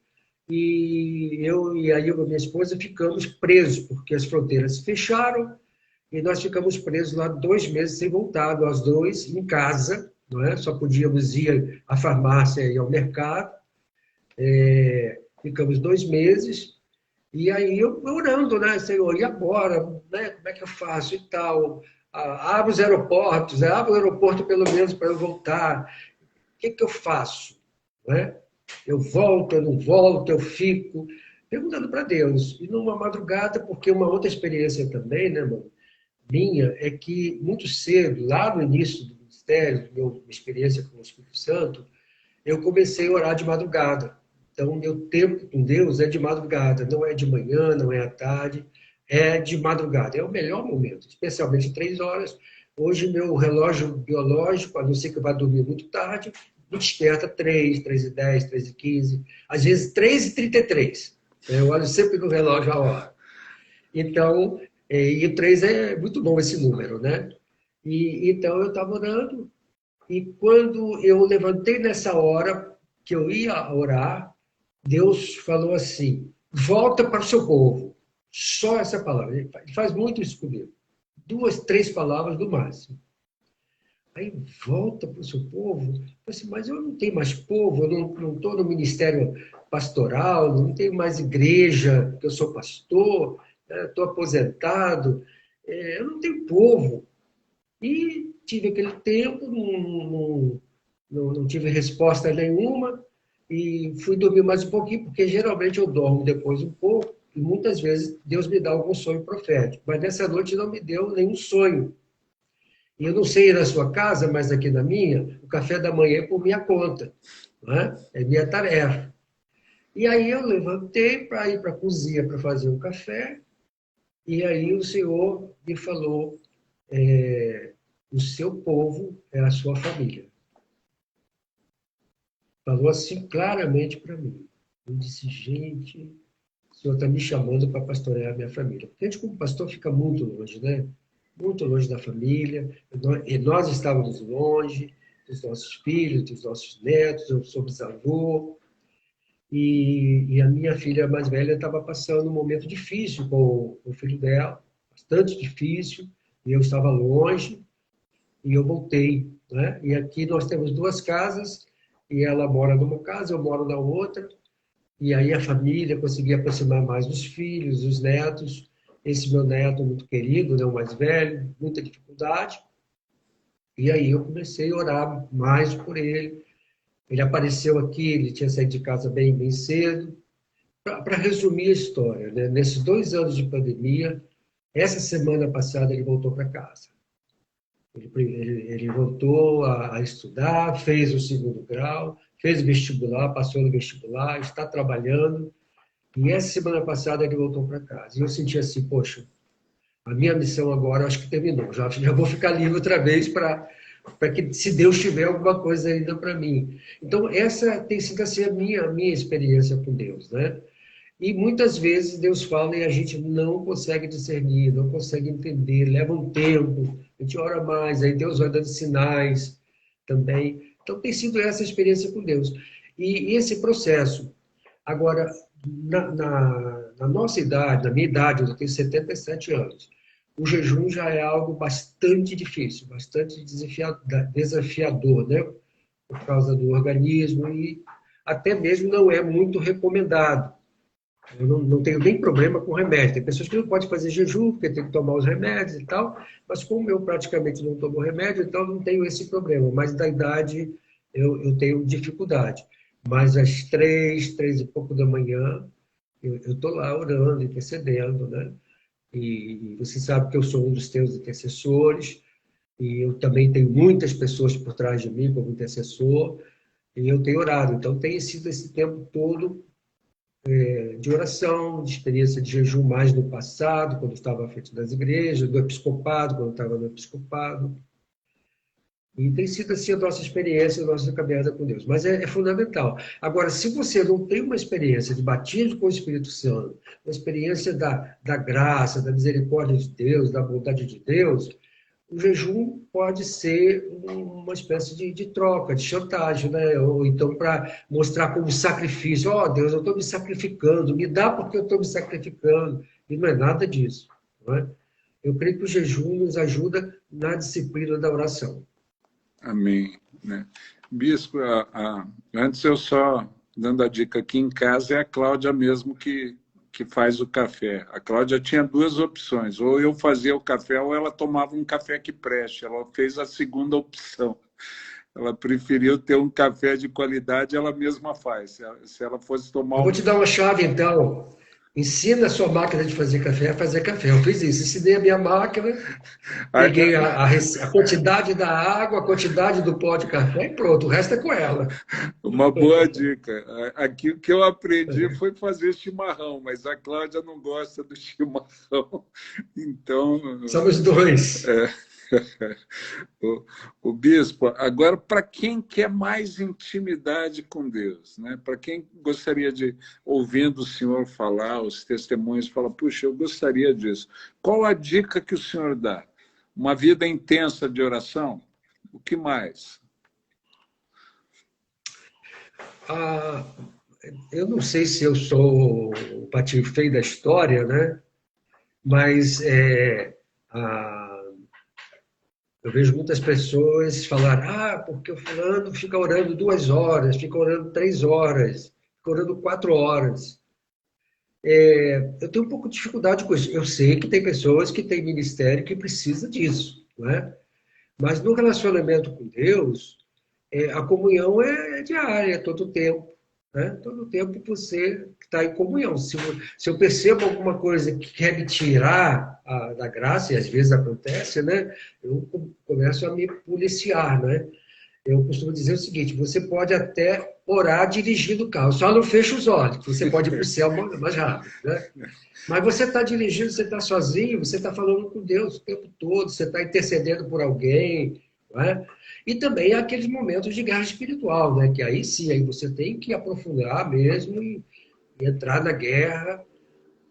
e eu e aí a minha esposa ficamos presos, porque as fronteiras se fecharam, e nós ficamos presos lá 2 meses sem voltar, nós dois, em casa, não é? Só podíamos ir à farmácia e ao mercado. Ficamos 2 meses, e aí eu orando, né? Senhor, e agora? Né? Como é que eu faço e tal? Abra os aeroportos, abra o aeroporto pelo menos para eu voltar. O que eu faço? Né? Eu volto, eu não volto, eu fico, perguntando para Deus. E numa madrugada, porque uma outra experiência também, né, mano, minha, é que muito cedo, lá no início do ministério, minha experiência com o Espírito Santo, eu comecei a orar de madrugada. Então, o meu tempo com Deus é de madrugada, não é de manhã, não é à tarde, é de madrugada. É o melhor momento, especialmente 3 horas. Hoje, meu relógio biológico, a não ser que eu vá dormir muito tarde, me desperta 3, 3h10, 3h15, às vezes 3h33. Eu olho sempre no relógio a hora. Então, e o 3 é muito bom esse número, né? E então eu estava orando, e quando eu levantei nessa hora que eu ia orar, Deus falou assim: volta para o seu povo. Só essa palavra. Ele faz muito isso comigo. 2, 3 palavras do máximo. Aí volta para o seu povo. Eu assim, mas eu não tenho mais povo, eu não estou no ministério pastoral, não tenho mais igreja, que eu sou pastor, estou aposentado, eu não tenho povo. E tive aquele tempo, não tive resposta nenhuma, e fui dormir mais um pouquinho, porque geralmente eu dormo depois um pouco, e muitas vezes Deus me dá algum sonho profético. Mas nessa noite não me deu nenhum sonho. E eu não sei na sua casa, mas aqui na minha, o café da manhã é por minha conta, não é? É minha tarefa. E aí eu levantei para ir para a cozinha para fazer um café, e aí o Senhor me falou: o seu povo é a sua família. Falou assim claramente para mim. Eu disse, gente, o Senhor está me chamando para pastorear a minha família. Porque a gente, como pastor, fica muito longe, né? Muito longe da família. E nós estávamos longe dos nossos filhos, dos nossos netos. Eu sou bisavô. E a minha filha mais velha estava passando um momento difícil com o filho dela, bastante difícil, e eu estava longe, e eu voltei. Né? E aqui nós temos 2 casas, e ela mora numa casa, eu moro na outra, e aí a família conseguia aproximar mais dos filhos, dos netos. Esse meu neto muito querido, né, o mais velho, muita dificuldade. E aí eu comecei a orar mais por ele. Ele apareceu aqui, ele tinha saído de casa bem, bem cedo. Para resumir a história, né, nesses 2 anos de pandemia, essa semana passada ele voltou para casa. Ele voltou a estudar, fez o segundo grau, fez o vestibular, passou no vestibular, está trabalhando. E essa semana passada ele voltou para casa. E eu senti assim, poxa, a minha missão agora eu acho que terminou. Já vou ficar livre outra vez para que, se Deus tiver alguma coisa ainda para mim. Então, essa tem sido assim, a minha experiência com Deus, né? E muitas vezes Deus fala e a gente não consegue discernir, não consegue entender, leva um tempo, a gente ora mais, aí Deus vai dando sinais também. Então, tem sido essa a experiência com Deus. E esse processo, agora, na nossa idade, na minha idade, eu tenho 77 anos, o jejum já é algo bastante difícil, bastante desafiador, né? Por causa do organismo e até mesmo não é muito recomendado. Eu não tenho nem problema com remédio. Tem pessoas que não podem fazer jejum, porque tem que tomar os remédios e tal, mas como eu praticamente não tomo remédio, então não tenho esse problema. Mas da idade eu tenho dificuldade. Mas às 3 e pouco da manhã, eu estou lá orando, intercedendo, né? E você sabe que eu sou um dos teus intercessores, e eu também tenho muitas pessoas por trás de mim como intercessor, e eu tenho orado. Então tem sido esse tempo todo de oração, de experiência de jejum mais no passado, quando estava à frente das igrejas, do episcopado, quando estava no episcopado. E tem sido assim a nossa experiência, a nossa caminhada com Deus. Mas é fundamental. Agora, se você não tem uma experiência de batismo com o Espírito Santo, uma experiência da graça, da misericórdia de Deus, da bondade de Deus, o jejum pode ser uma espécie de troca, de chantagem, né? Ou então para mostrar como sacrifício. Ó, Deus, eu estou me sacrificando, me dá porque eu estou me sacrificando. E não é nada disso. Não é? Eu creio que o jejum nos ajuda na disciplina da oração. Amém. Né? Bispo, antes eu só dando a dica aqui em casa, é a Cláudia mesmo que faz o café. A Cláudia tinha duas opções, ou eu fazia o café ou ela tomava um café que preste. Ela fez a segunda opção. Ela preferiu ter um café de qualidade, ela mesma faz. Se ela fosse tomar Eu vou te dar uma chave, então. Ensina a sua máquina de fazer café a fazer café. Eu fiz isso, ensinei a minha máquina, peguei a quantidade da água, a quantidade do pó de café e pronto, o resto é com ela. Uma boa dica. Aqui o que eu aprendi foi fazer chimarrão, mas a Cláudia não gosta do chimarrão. Então. Somos dois. O bispo, agora, para quem quer mais intimidade com Deus, né? Para quem gostaria de, ouvindo o senhor falar, os testemunhos, falar, puxa, eu gostaria disso. Qual a dica que o senhor dá? Uma vida intensa de oração? O que mais? Eu não sei se eu sou o patinho feio da história, né? Mas eu vejo muitas pessoas falar, porque o fulano fica orando 2 horas, fica orando 3 horas, fica orando 4 horas. Eu tenho um pouco de dificuldade com isso. Eu sei que tem pessoas que têm ministério que precisa disso, não é? Mas no relacionamento com Deus, a comunhão é diária, todo o tempo. Né? Todo o tempo você está em comunhão. Se eu percebo alguma coisa que quer me tirar da graça, e às vezes acontece, né? Eu começo a me policiar. Né? Eu costumo dizer o seguinte, você pode até orar dirigindo o carro, só não fecha os olhos, você pode ir para o céu mais rápido. Né? Mas você está dirigindo, você está sozinho, você está falando com Deus o tempo todo, você está intercedendo por alguém, não é? E também há aqueles momentos de guerra espiritual, né? Que aí sim, aí você tem que aprofundar mesmo e entrar na guerra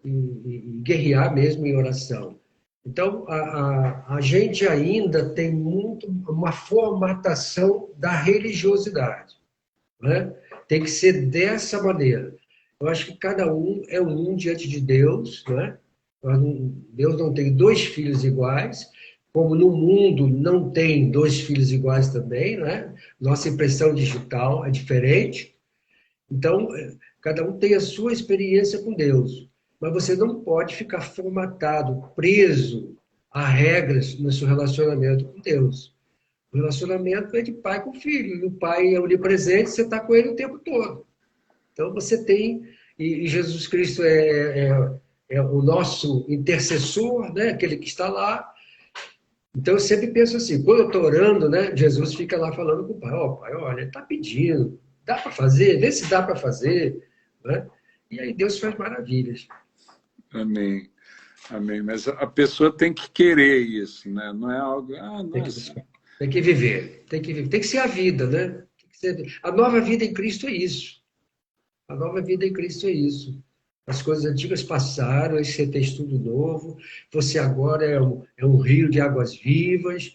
e guerrear mesmo em oração. Então, a gente ainda tem muito uma formatação da religiosidade, né? Tem que ser dessa maneira. Eu acho que cada um é um diante de Deus, né? Deus não tem 2 filhos iguais, como no mundo não tem 2 filhos iguais também, né? Nossa impressão digital é diferente. Então, cada um tem a sua experiência com Deus. Mas você não pode ficar formatado, preso a regras no seu relacionamento com Deus. O relacionamento é de pai com filho. E o pai é onipresente, você está com ele o tempo todo. Então, você tem... E Jesus Cristo é o nosso intercessor, né? Aquele que está lá. Então, eu sempre penso assim, quando eu estou orando, né, Jesus fica lá falando com o Pai, ó, Pai, olha, ele está pedindo, dá para fazer? Vê se dá para fazer, né? E aí Deus faz maravilhas. Amém. Amém. Mas a pessoa tem que querer isso, né? Não é algo, Tem que, nossa. tem que viver, tem que viver. Tem que ser a vida, né? Tem que ser... A nova vida em Cristo é isso. A nova vida em Cristo é isso. As coisas antigas passaram, aí você tem tudo novo. Você agora é um rio de águas vivas,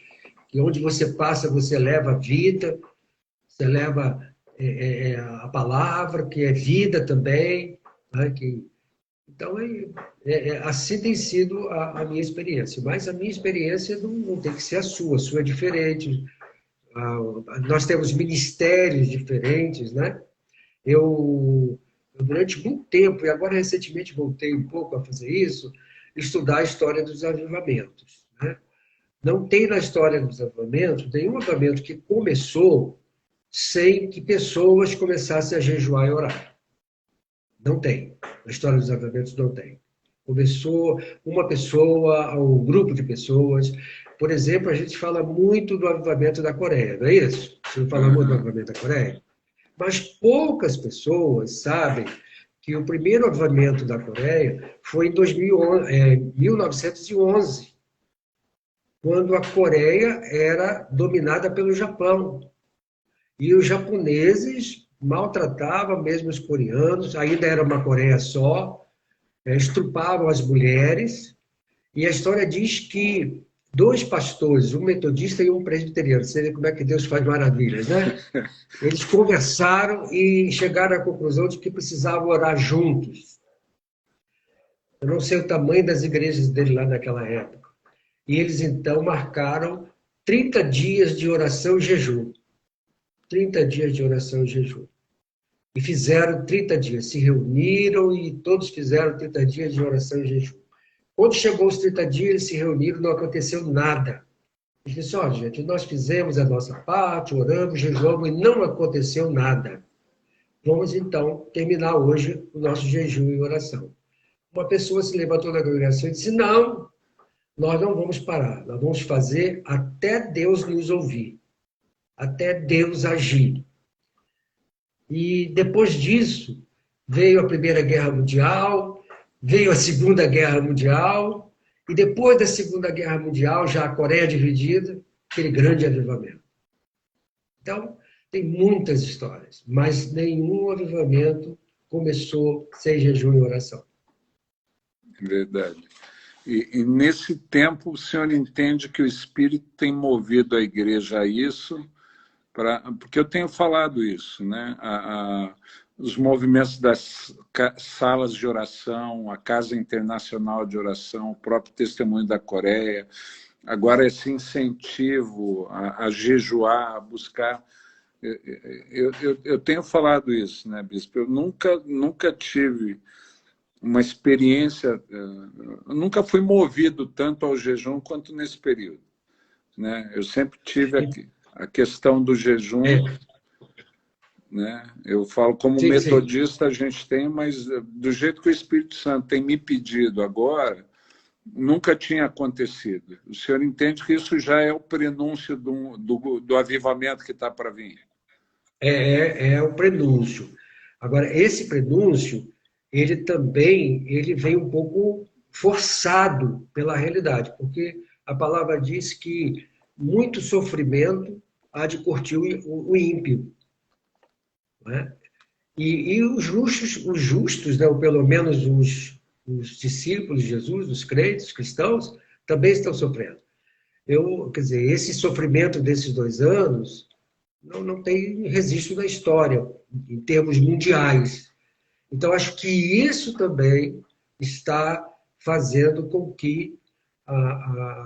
que onde você passa, você leva a vida, você leva a palavra, que é vida também. Né? Então, assim tem sido a minha experiência. Mas a minha experiência não tem que ser a sua é diferente. Nós temos ministérios diferentes, né? Eu, durante muito tempo, e agora recentemente voltei um pouco a fazer isso, estudar a história dos avivamentos. Né? Não tem na história dos avivamentos nenhum avivamento que começou sem que pessoas começassem a jejuar e orar. Não tem. Na história dos avivamentos não tem. Começou uma pessoa, um grupo de pessoas. Por exemplo, a gente fala muito do avivamento da Coreia, não é isso? Você não fala muito do avivamento da Coreia? Mas poucas pessoas sabem que o primeiro avivamento da Coreia foi em 1911, quando a Coreia era dominada pelo Japão. E os japoneses maltratavam mesmo os coreanos, ainda era uma Coreia só, estrupavam as mulheres. E a história diz que dois pastores, um metodista e um presbiteriano, você vê como é que Deus faz maravilhas, né? Eles conversaram e chegaram à conclusão de que precisavam orar juntos. Eu não sei o tamanho das igrejas dele lá naquela época. E eles então marcaram 30 dias de oração e jejum. 30 dias de oração e jejum. E fizeram 30 dias, se reuniram e todos fizeram 30 dias de oração e jejum. Quando chegou os 30 dias, eles se reuniram, não aconteceu nada. Eles disseram, ó, gente, nós fizemos a nossa parte, oramos, jejuamos e não aconteceu nada. Vamos, então, terminar hoje o nosso jejum e oração. Uma pessoa se levantou da congregação e disse, não, nós não vamos parar, nós vamos fazer até Deus nos ouvir, até Deus agir. E depois disso, veio a Primeira Guerra Mundial, veio a Segunda Guerra Mundial, e depois da Segunda Guerra Mundial, já a Coreia dividida, aquele grande avivamento. Então, tem muitas histórias, mas nenhum avivamento começou sem jejum e oração. Verdade. E nesse tempo, o senhor entende que o Espírito tem movido a igreja a isso, porque eu tenho falado isso, né? Os movimentos das salas de oração, a Casa Internacional de Oração, o próprio Testemunho da Coreia, agora esse incentivo a jejuar, a buscar. Eu tenho falado isso, né, Bispo? Eu nunca tive uma experiência, eu nunca fui movido tanto ao jejum quanto nesse período, né? Eu sempre tive a questão do jejum, né? Eu falo como metodista, a gente tem, mas do jeito que o Espírito Santo tem me pedido agora, nunca tinha acontecido. O senhor entende que isso já é o prenúncio do avivamento que está para vir? É o prenúncio. Agora, esse prenúncio, ele vem um pouco forçado pela realidade, porque a palavra diz que muito sofrimento há de curtir o ímpio. Né? E os justos, né, ou pelo menos os discípulos de Jesus, os crentes, os cristãos, também estão sofrendo. Quer dizer, esse sofrimento desses 2 anos não tem registro na história, em termos mundiais. Então, acho que isso também está fazendo com que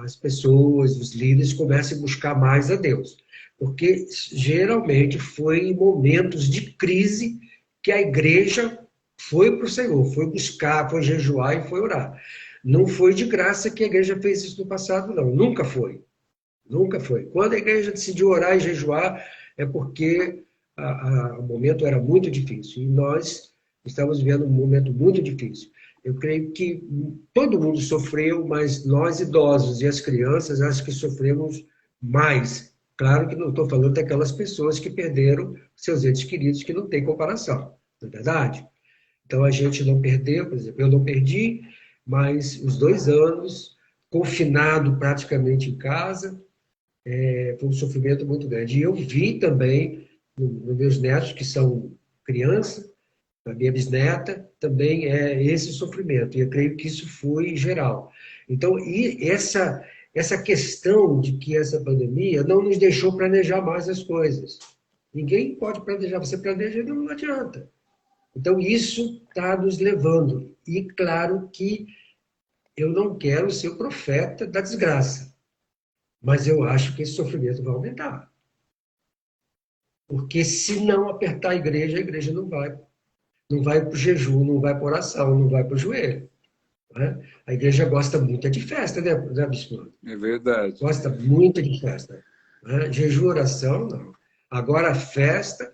as pessoas, os líderes, comecem a buscar mais a Deus. Porque, geralmente, foi em momentos de crise que a igreja foi para o Senhor, foi buscar, foi jejuar e foi orar. Não foi de graça que a igreja fez isso no passado, não. Nunca foi. Nunca foi. Quando a igreja decidiu orar e jejuar, é porque o momento era muito difícil. E nós estamos vivendo um momento muito difícil. Eu creio que todo mundo sofreu, mas nós idosos e as crianças acho que sofremos mais. Claro que não estou falando daquelas pessoas que perderam seus entes queridos, que não tem comparação, não é verdade? Então a gente não perdeu, por exemplo, eu não perdi, mas os 2 anos confinado praticamente em casa, foi um sofrimento muito grande. E eu vi também nos meus netos, que são crianças, a minha bisneta, também é esse sofrimento. E eu creio que isso foi geral. Então, e essa questão de que essa pandemia não nos deixou planejar mais as coisas. Ninguém pode planejar, você planeja e não adianta. Então, isso está nos levando. E claro que eu não quero ser o profeta da desgraça, mas eu acho que esse sofrimento vai aumentar. Porque se não apertar a igreja não vai. Não vai para o jejum, não vai para a oração, não vai para o joelho. Né? A igreja gosta muito de festa, né, Bispo? É verdade. Gosta muito de festa. Né? Jejum, oração, não. Agora, festa,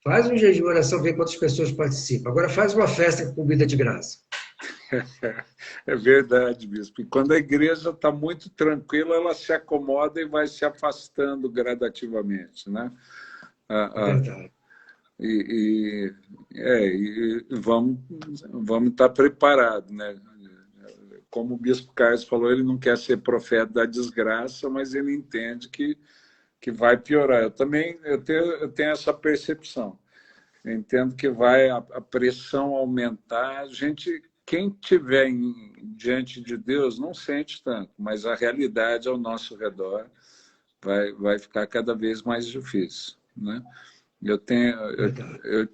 faz um jejum, oração, vê quantas pessoas participam. Agora, faz uma festa com comida de graça. É verdade, bispo. E quando a igreja está muito tranquila, ela se acomoda e vai se afastando gradativamente, né? É verdade. E vamos estar preparados, né? Como o bispo Carlos falou, ele não quer ser profeta da desgraça, mas ele entende que vai piorar. Eu tenho essa percepção. Eu entendo que vai a pressão aumentar. Quem estiver diante de Deus não sente tanto, mas a realidade ao nosso redor vai ficar cada vez mais difícil, né?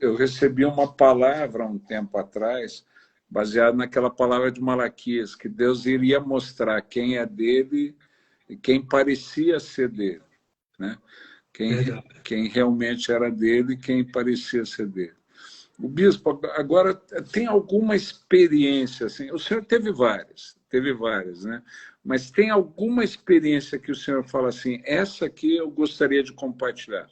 Eu recebi uma palavra um tempo atrás, baseada naquela palavra de Malaquias, que Deus iria mostrar quem é dele e quem parecia ser dele, né? Quem realmente era dele e quem parecia ser dele. O bispo, agora, tem alguma experiência, assim, o senhor teve várias, né? Mas tem alguma experiência que o senhor fala assim, essa aqui eu gostaria de compartilhar,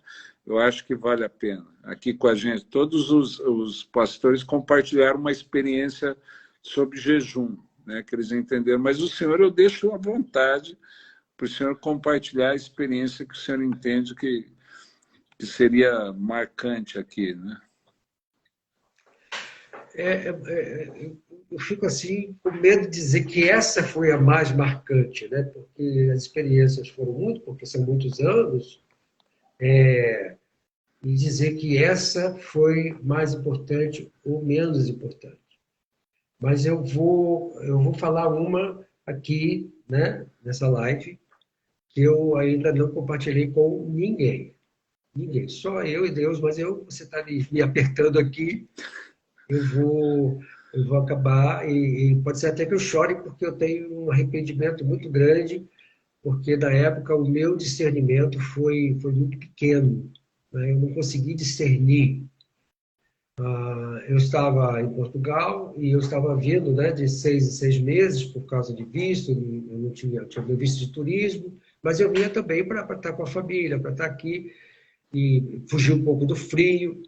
eu acho que vale a pena. Aqui com a gente, todos os pastores compartilharam uma experiência sobre jejum, né, que eles entenderam, mas o senhor eu deixo à vontade para o senhor compartilhar a experiência que o senhor entende que seria marcante aqui, né? Eu fico assim com medo de dizer que essa foi a mais marcante, né? Porque as experiências foram muito, porque são muitos anos, e dizer que essa foi mais importante ou menos importante. Mas eu vou falar uma aqui, né, nessa live, que eu ainda não compartilhei com ninguém. Ninguém, só eu e Deus, mas você está me apertando aqui, eu vou acabar, e pode ser até que eu chore, porque eu tenho um arrependimento muito grande, porque na época o meu discernimento foi muito pequeno, né? Eu não consegui discernir. Eu estava em Portugal e eu estava vindo, né, de 6 em 6 meses por causa de visto, eu não tinha meu visto de turismo, mas eu vinha também para estar com a família, para estar aqui e fugir um pouco do frio.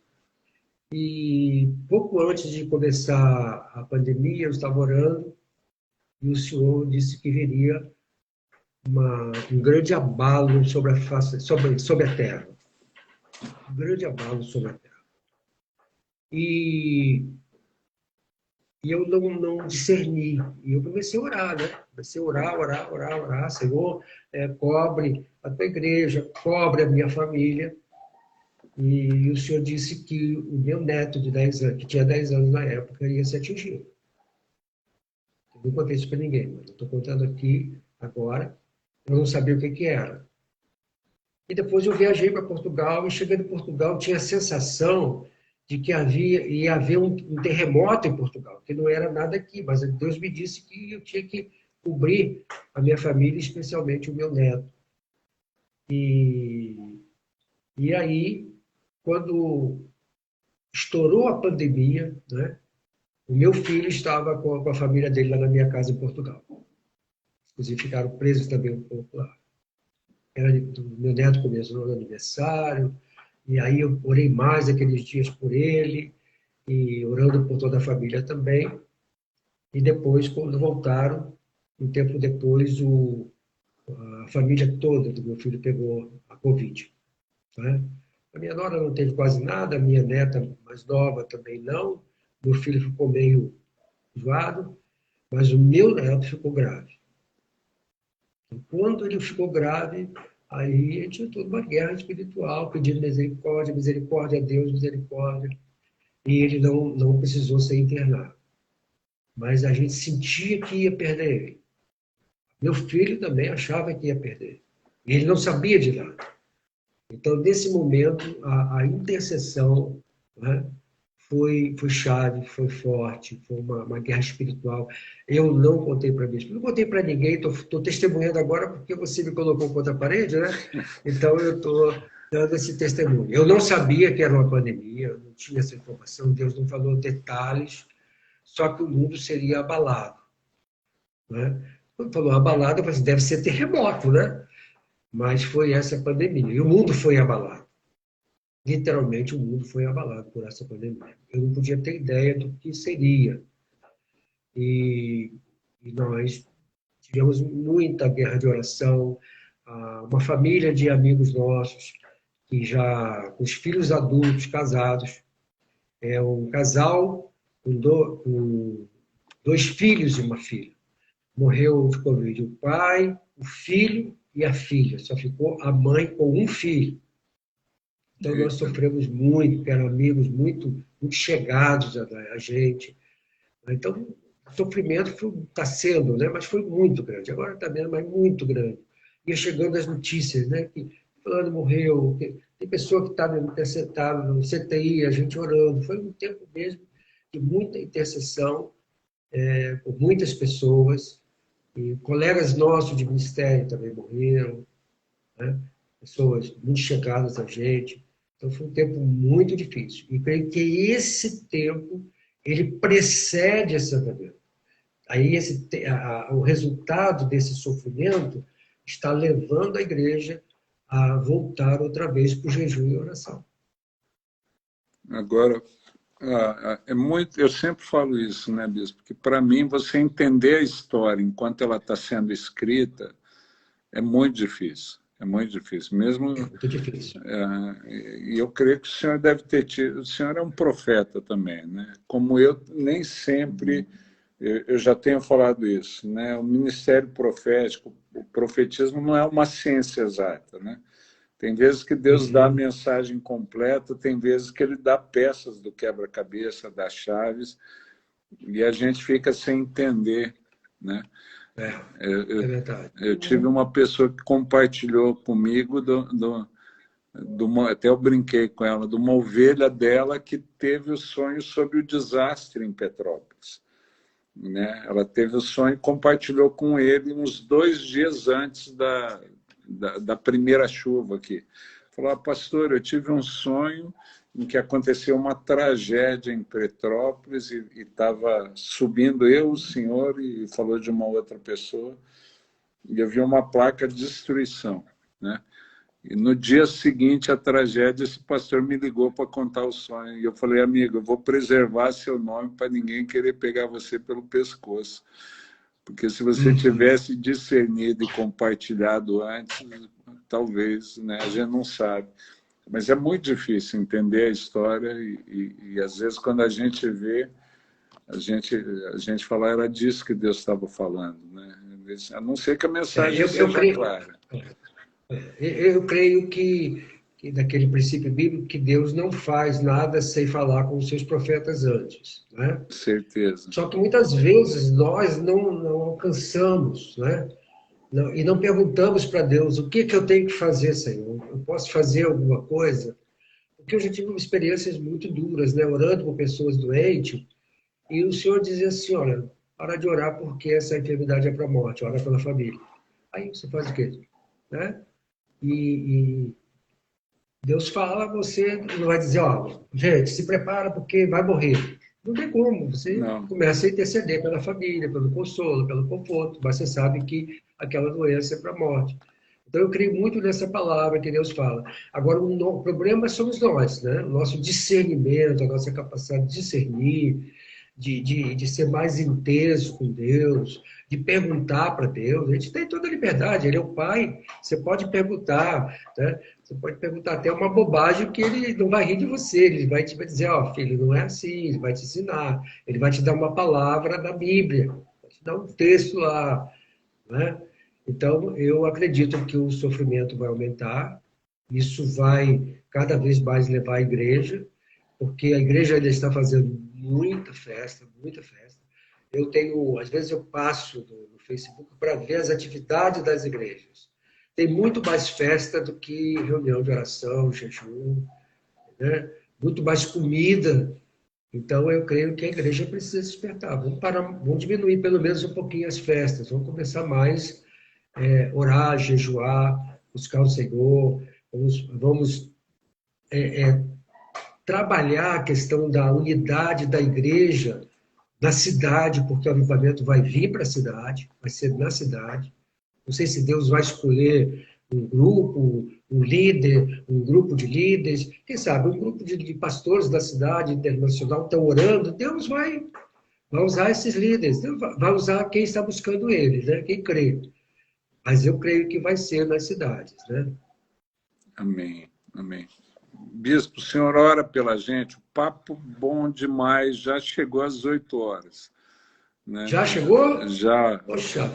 E pouco antes de começar a pandemia, eu estava orando e o Senhor disse que viria um grande abalo sobre a face, sobre a terra. Um grande abalo sobre a terra. E eu não discerni. E eu comecei a orar, né? Comecei a orar. Senhor, cobre a tua igreja, cobre a minha família. E o Senhor disse que o meu neto de 10 anos, que tinha 10 anos na época, ia ser atingido. Eu não contei isso para ninguém, mas eu estou contando aqui agora. Eu não sabia o que era. E depois eu viajei para Portugal, e chegando em Portugal, tinha a sensação de que ia haver um terremoto em Portugal, que não era nada aqui, mas Deus me disse que eu tinha que cobrir a minha família, especialmente o meu neto. E aí, quando estourou a pandemia, né, o meu filho estava com a família dele lá na minha casa em Portugal. Inclusive, ficaram presos também um pouco lá. Meu neto começou no aniversário, e aí eu orei mais aqueles dias por ele, e orando por toda a família também. E depois, quando voltaram, um tempo depois, a família toda do meu filho pegou a Covid, né? A minha nora não teve quase nada, a minha neta mais nova também não. Meu filho ficou meio zoado, mas o meu neto ficou grave. Quando ele ficou grave, aí tinha toda uma guerra espiritual, pedindo misericórdia, misericórdia a Deus, misericórdia. E ele não precisou ser internado. Mas a gente sentia que ia perder ele. Meu filho também achava que ia perder. E ele não sabia de nada. Então, nesse momento, a intercessão, né, foi chave, foi forte, foi uma guerra espiritual. Eu não contei para mim, não contei para ninguém, estou testemunhando agora porque você me colocou contra a parede, né? Então, eu estou dando esse testemunho. Eu não sabia que era uma pandemia, eu não tinha essa informação, Deus não falou detalhes, só que o mundo seria abalado, né? Quando falou abalado, eu falei assim, deve ser terremoto, né? Mas foi essa pandemia. E o mundo foi abalado. Literalmente, o mundo foi abalado por essa pandemia. Eu não podia ter ideia do que seria. E, e nós tivemos muita guerra de oração. Uma família de amigos nossos, que já, com os filhos adultos, casados, é um casal com dois filhos e uma filha. Morreu de Covid o pai, o filho e a filha. Só ficou a mãe com um filho. Então, nós Eita. sofremos muito, que eram amigos muito chegados a gente. Então, o sofrimento está sendo, né? Mas foi muito grande. Agora está menos, mas muito grande. Ia chegando as notícias, né? Que fulano morreu, que tem pessoa que está no CTI, a gente orando. Foi um tempo mesmo de muita intercessão por muitas pessoas. E colegas nossos de ministério também morreram, né? Pessoas muito chegadas a gente. Então, foi um tempo muito difícil. E creio que esse tempo, ele precede esse sofrimento. Aí, o resultado desse sofrimento está levando a igreja a voltar outra vez para o jejum e oração. Agora, é muito, eu sempre falo isso, né, Bispo? Porque para mim, você entender a história enquanto ela está sendo escrita é muito difícil. É muito difícil. É Mesmo, muito difícil. e eu creio que o senhor deve ter tido. O senhor é um profeta também, né? Como eu, nem sempre. Eu já tenho falado isso, né? O ministério profético, o profetismo não é uma ciência exata, né? Tem vezes que Deus dá a Uhum. mensagem completa, tem vezes que ele dá peças do quebra-cabeça, das chaves, e a gente fica sem entender, né? É, Eu, é eu, verdade. eu tive uma pessoa que compartilhou comigo, até eu brinquei com ela, de uma ovelha dela que teve o sonho sobre o desastre em Petrópolis, né? Ela teve o sonho e compartilhou com ele uns 2 dias antes da primeira chuva aqui. Falou, pastor, eu tive um sonho em que aconteceu uma tragédia em Petrópolis e estava subindo eu, o senhor, e falou de uma outra pessoa, e eu vi uma placa de destruição, né? E no dia seguinte à tragédia, esse pastor me ligou para contar o sonho. E eu falei, amigo, eu vou preservar seu nome para ninguém querer pegar você pelo pescoço. Porque se você Uhum. tivesse discernido e compartilhado antes, talvez, né? A gente não sabe. Mas é muito difícil entender a história e às vezes quando a gente vê, a gente fala, era disso que Deus estava falando, né? A não ser que a mensagem Eu seja creio, clara. eu creio que daquele princípio bíblico que Deus não faz nada sem falar com os seus profetas antes, né? Certeza. Só que muitas vezes nós não alcançamos, né? E não perguntamos para Deus o que eu tenho que fazer, Senhor. Eu posso fazer alguma coisa? Porque eu já tive experiências muito duras, né? Orando por pessoas doentes, e o Senhor dizia assim: olha, para de orar porque essa enfermidade é para a morte, ora pela família. Aí você faz o quê? Né? E Deus fala, você não vai dizer, ó, gente, se prepara porque vai morrer. Não tem como, você Não. começa a interceder pela família, pelo consolo, pelo conforto, mas você sabe que aquela doença é para a morte. Então, eu creio muito nessa palavra que Deus fala. Agora, o problema somos nós, né? O nosso discernimento, a nossa capacidade de discernir, de ser mais intenso com Deus, de perguntar para Deus. A gente tem toda a liberdade, Ele é o Pai, você pode perguntar, né? Você pode perguntar até uma bobagem que Ele não vai rir de você, Ele vai te dizer, ó, filho, não é assim, Ele vai te ensinar, Ele vai te dar uma palavra da Bíblia, vai te dar um texto lá, né? Então, eu acredito que o sofrimento vai aumentar, isso vai cada vez mais levar a igreja, porque a igreja ainda está fazendo muita festa, muita festa. Eu tenho, às vezes eu passo no Facebook para ver as atividades das igrejas. Tem muito mais festa do que reunião de oração, jejum, né? Muito mais comida. Então, eu creio que a igreja precisa despertar. Vamos diminuir pelo menos um pouquinho as festas. Vamos começar mais orar, jejuar, buscar o Senhor. Vamos trabalhar a questão da unidade da igreja na cidade, porque o avivamento vai vir para a cidade, vai ser na cidade. Não sei se Deus vai escolher um grupo, um líder, um grupo de líderes, quem sabe um grupo de pastores da cidade internacional estão orando, Deus vai usar esses líderes, Deus vai usar quem está buscando eles, né? Quem crê. Mas eu creio que vai ser nas cidades, né? Amém, amém. Bispo, o senhor ora pela gente, o papo bom demais, já chegou às 8 horas. Né? Já chegou? Já. Poxa,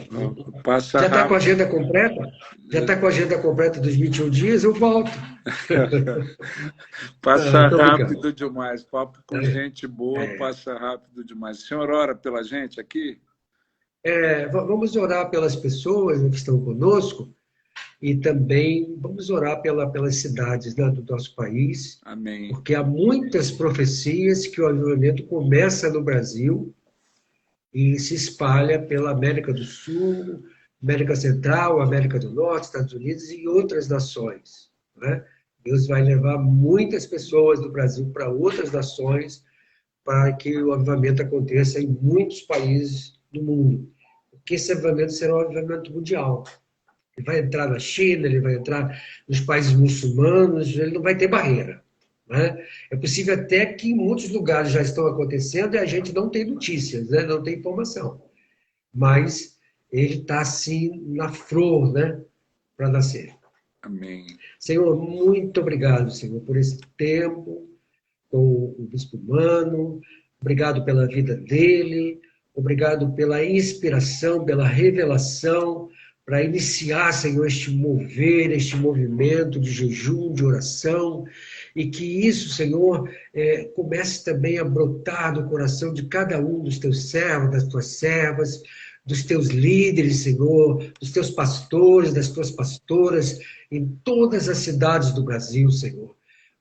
Passa já está rápido. com a agenda completa? Já está com a agenda completa dos 21 dias? Eu volto. Passa rápido brincando. demais, papo com gente boa, passa rápido demais. O senhor ora pela gente aqui? Vamos orar pelas pessoas que estão conosco, e também vamos orar pelas cidades, né, do nosso país. Amém. Porque há muitas profecias que o avivamento começa no Brasil e se espalha pela América do Sul, América Central, América do Norte, Estados Unidos e outras nações, né? Deus vai levar muitas pessoas do Brasil para outras nações para que o avivamento aconteça em muitos países do mundo. Porque esse avivamento será um avivamento mundial. Ele vai entrar na China, ele vai entrar nos países muçulmanos, ele não vai ter barreira, né? É possível até que em muitos lugares já estão acontecendo e a gente não tem notícias, né? Não tem informação. Mas ele está assim na flor, né? Para nascer. Amém. Senhor, muito obrigado, Senhor, por esse tempo com o Bispo Mano. Obrigado pela vida dele. Obrigado pela inspiração, pela revelação, para iniciar, Senhor, este mover, este movimento de jejum, de oração, e que isso, Senhor, comece também a brotar do coração de cada um dos teus servos, das tuas servas, dos teus líderes, Senhor, dos teus pastores, das tuas pastoras, em todas as cidades do Brasil, Senhor.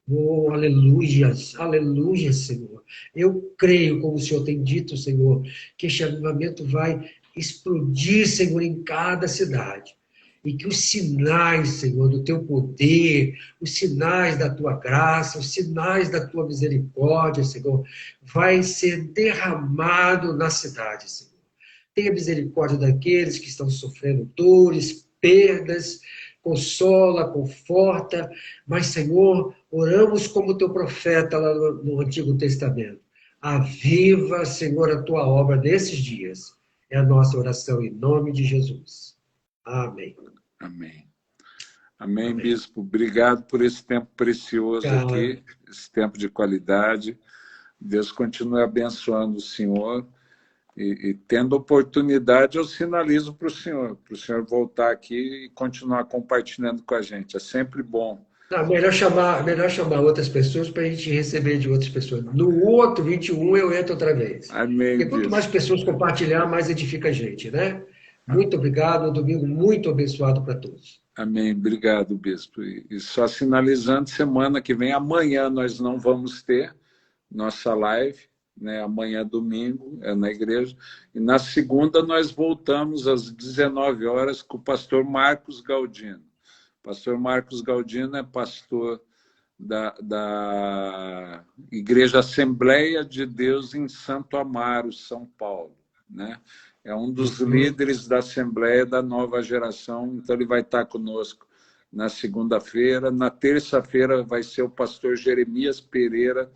Oh, aleluia, aleluia, Senhor. Eu creio, como o Senhor tem dito, Senhor, que este avivamento vai explodir, Senhor, em cada cidade. E que os sinais, Senhor, do teu poder, os sinais da tua graça, os sinais da tua misericórdia, Senhor, vai ser derramado na cidade, Senhor. Tenha misericórdia daqueles que estão sofrendo dores, perdas, consola, conforta, mas, Senhor, oramos como teu profeta lá no Antigo Testamento. Aviva, Senhor, a tua obra nesses dias. É a nossa oração em nome de Jesus. Amém. Amém. Amém, Amém. Bispo. Obrigado por esse tempo precioso aqui, esse tempo de qualidade. Deus continue abençoando o senhor. E tendo oportunidade, eu sinalizo para o senhor voltar aqui e continuar compartilhando com a gente. É sempre bom. Não, melhor chamar outras pessoas para a gente receber de outras pessoas. No outro 21 eu entro outra vez. Amém. E quanto mais pessoas compartilhar, mais edifica a gente, né? Muito obrigado, um domingo muito abençoado para todos. Amém, obrigado, Bispo. E só sinalizando, semana que vem, amanhã nós não vamos ter nossa live, né? Amanhã, domingo, é na igreja. E na segunda nós voltamos às 19 horas com o pastor Marcos Galdino. Pastor Marcos Galdino é pastor da Igreja Assembleia de Deus em Santo Amaro, São Paulo, né? É um dos líderes da Assembleia da nova geração, então ele vai estar conosco na segunda-feira. Na terça-feira vai ser o pastor Jeremias Pereira,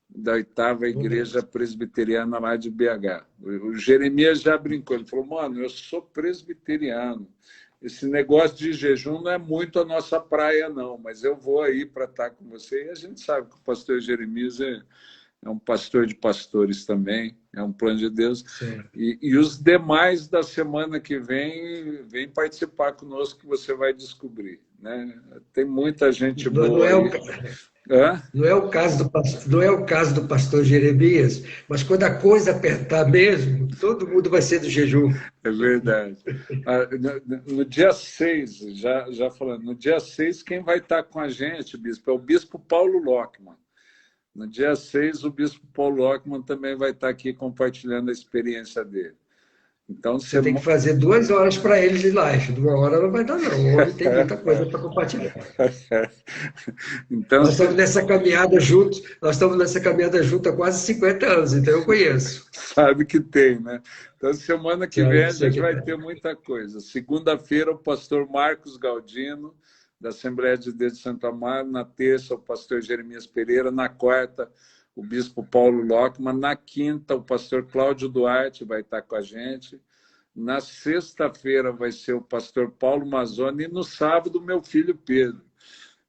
da 8ª Igreja Presbiteriana lá de BH. O Jeremias já brincou, ele falou, mano, eu sou presbiteriano, esse negócio de jejum não é muito a nossa praia, não, mas eu vou aí para estar com você. E a gente sabe que o pastor Jeremias é um pastor de pastores também, é um plano de Deus. E os demais da semana que vem participar conosco, que você vai descobrir. Né? Tem muita gente boa aí. Não é o caso do pastor Jeremias, mas quando a coisa apertar mesmo, todo mundo vai ser do jejum. É verdade. No dia 6, já falando, no dia 6, quem vai estar com a gente, bispo, é o bispo Paulo Lockman. No dia 6, o bispo Paulo Lockman também vai estar aqui compartilhando a experiência dele. Então, você tem que fazer 2 horas para eles de live. 1 hora não vai dar, não. O homem tem muita coisa para compartilhar. Então, nós estamos nessa caminhada juntos, há quase 50 anos, então eu conheço. Sabe que tem, né? Então, semana que vem a gente vai ter muita coisa. Segunda-feira, o pastor Marcos Galdino, da Assembleia de Deus de Santo Amaro. Na terça, o pastor Jeremias Pereira. Na quarta, o bispo Paulo Lockman. Na quinta, o pastor Cláudio Duarte vai estar com a gente. Na sexta-feira vai ser o pastor Paulo Mazzoni. E no sábado, meu filho Pedro.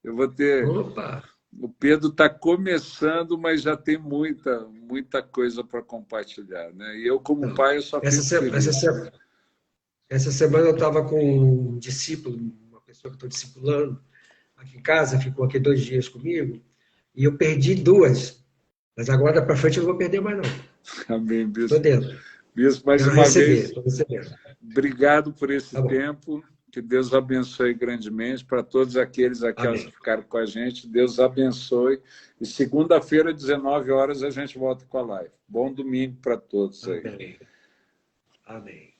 Eu vou ter... Opa! O Pedro está começando, mas já tem muita coisa para compartilhar. Né? E eu, como pai, eu só fico feliz. Essa semana eu estava com um discípulo, uma pessoa que estou discipulando aqui em casa, ficou aqui 2 dias comigo, e eu perdi 2. Mas agora para frente eu não vou perder mais, não. Amém, bispo. Estou dentro. Bispo, mais uma vez, recebendo. Obrigado por esse tempo. Que Deus abençoe grandemente para todos aqueles aqui que ficaram com a gente. Deus abençoe. E segunda-feira, 19 horas, a gente volta com a live. Bom domingo para todos aí. Amém.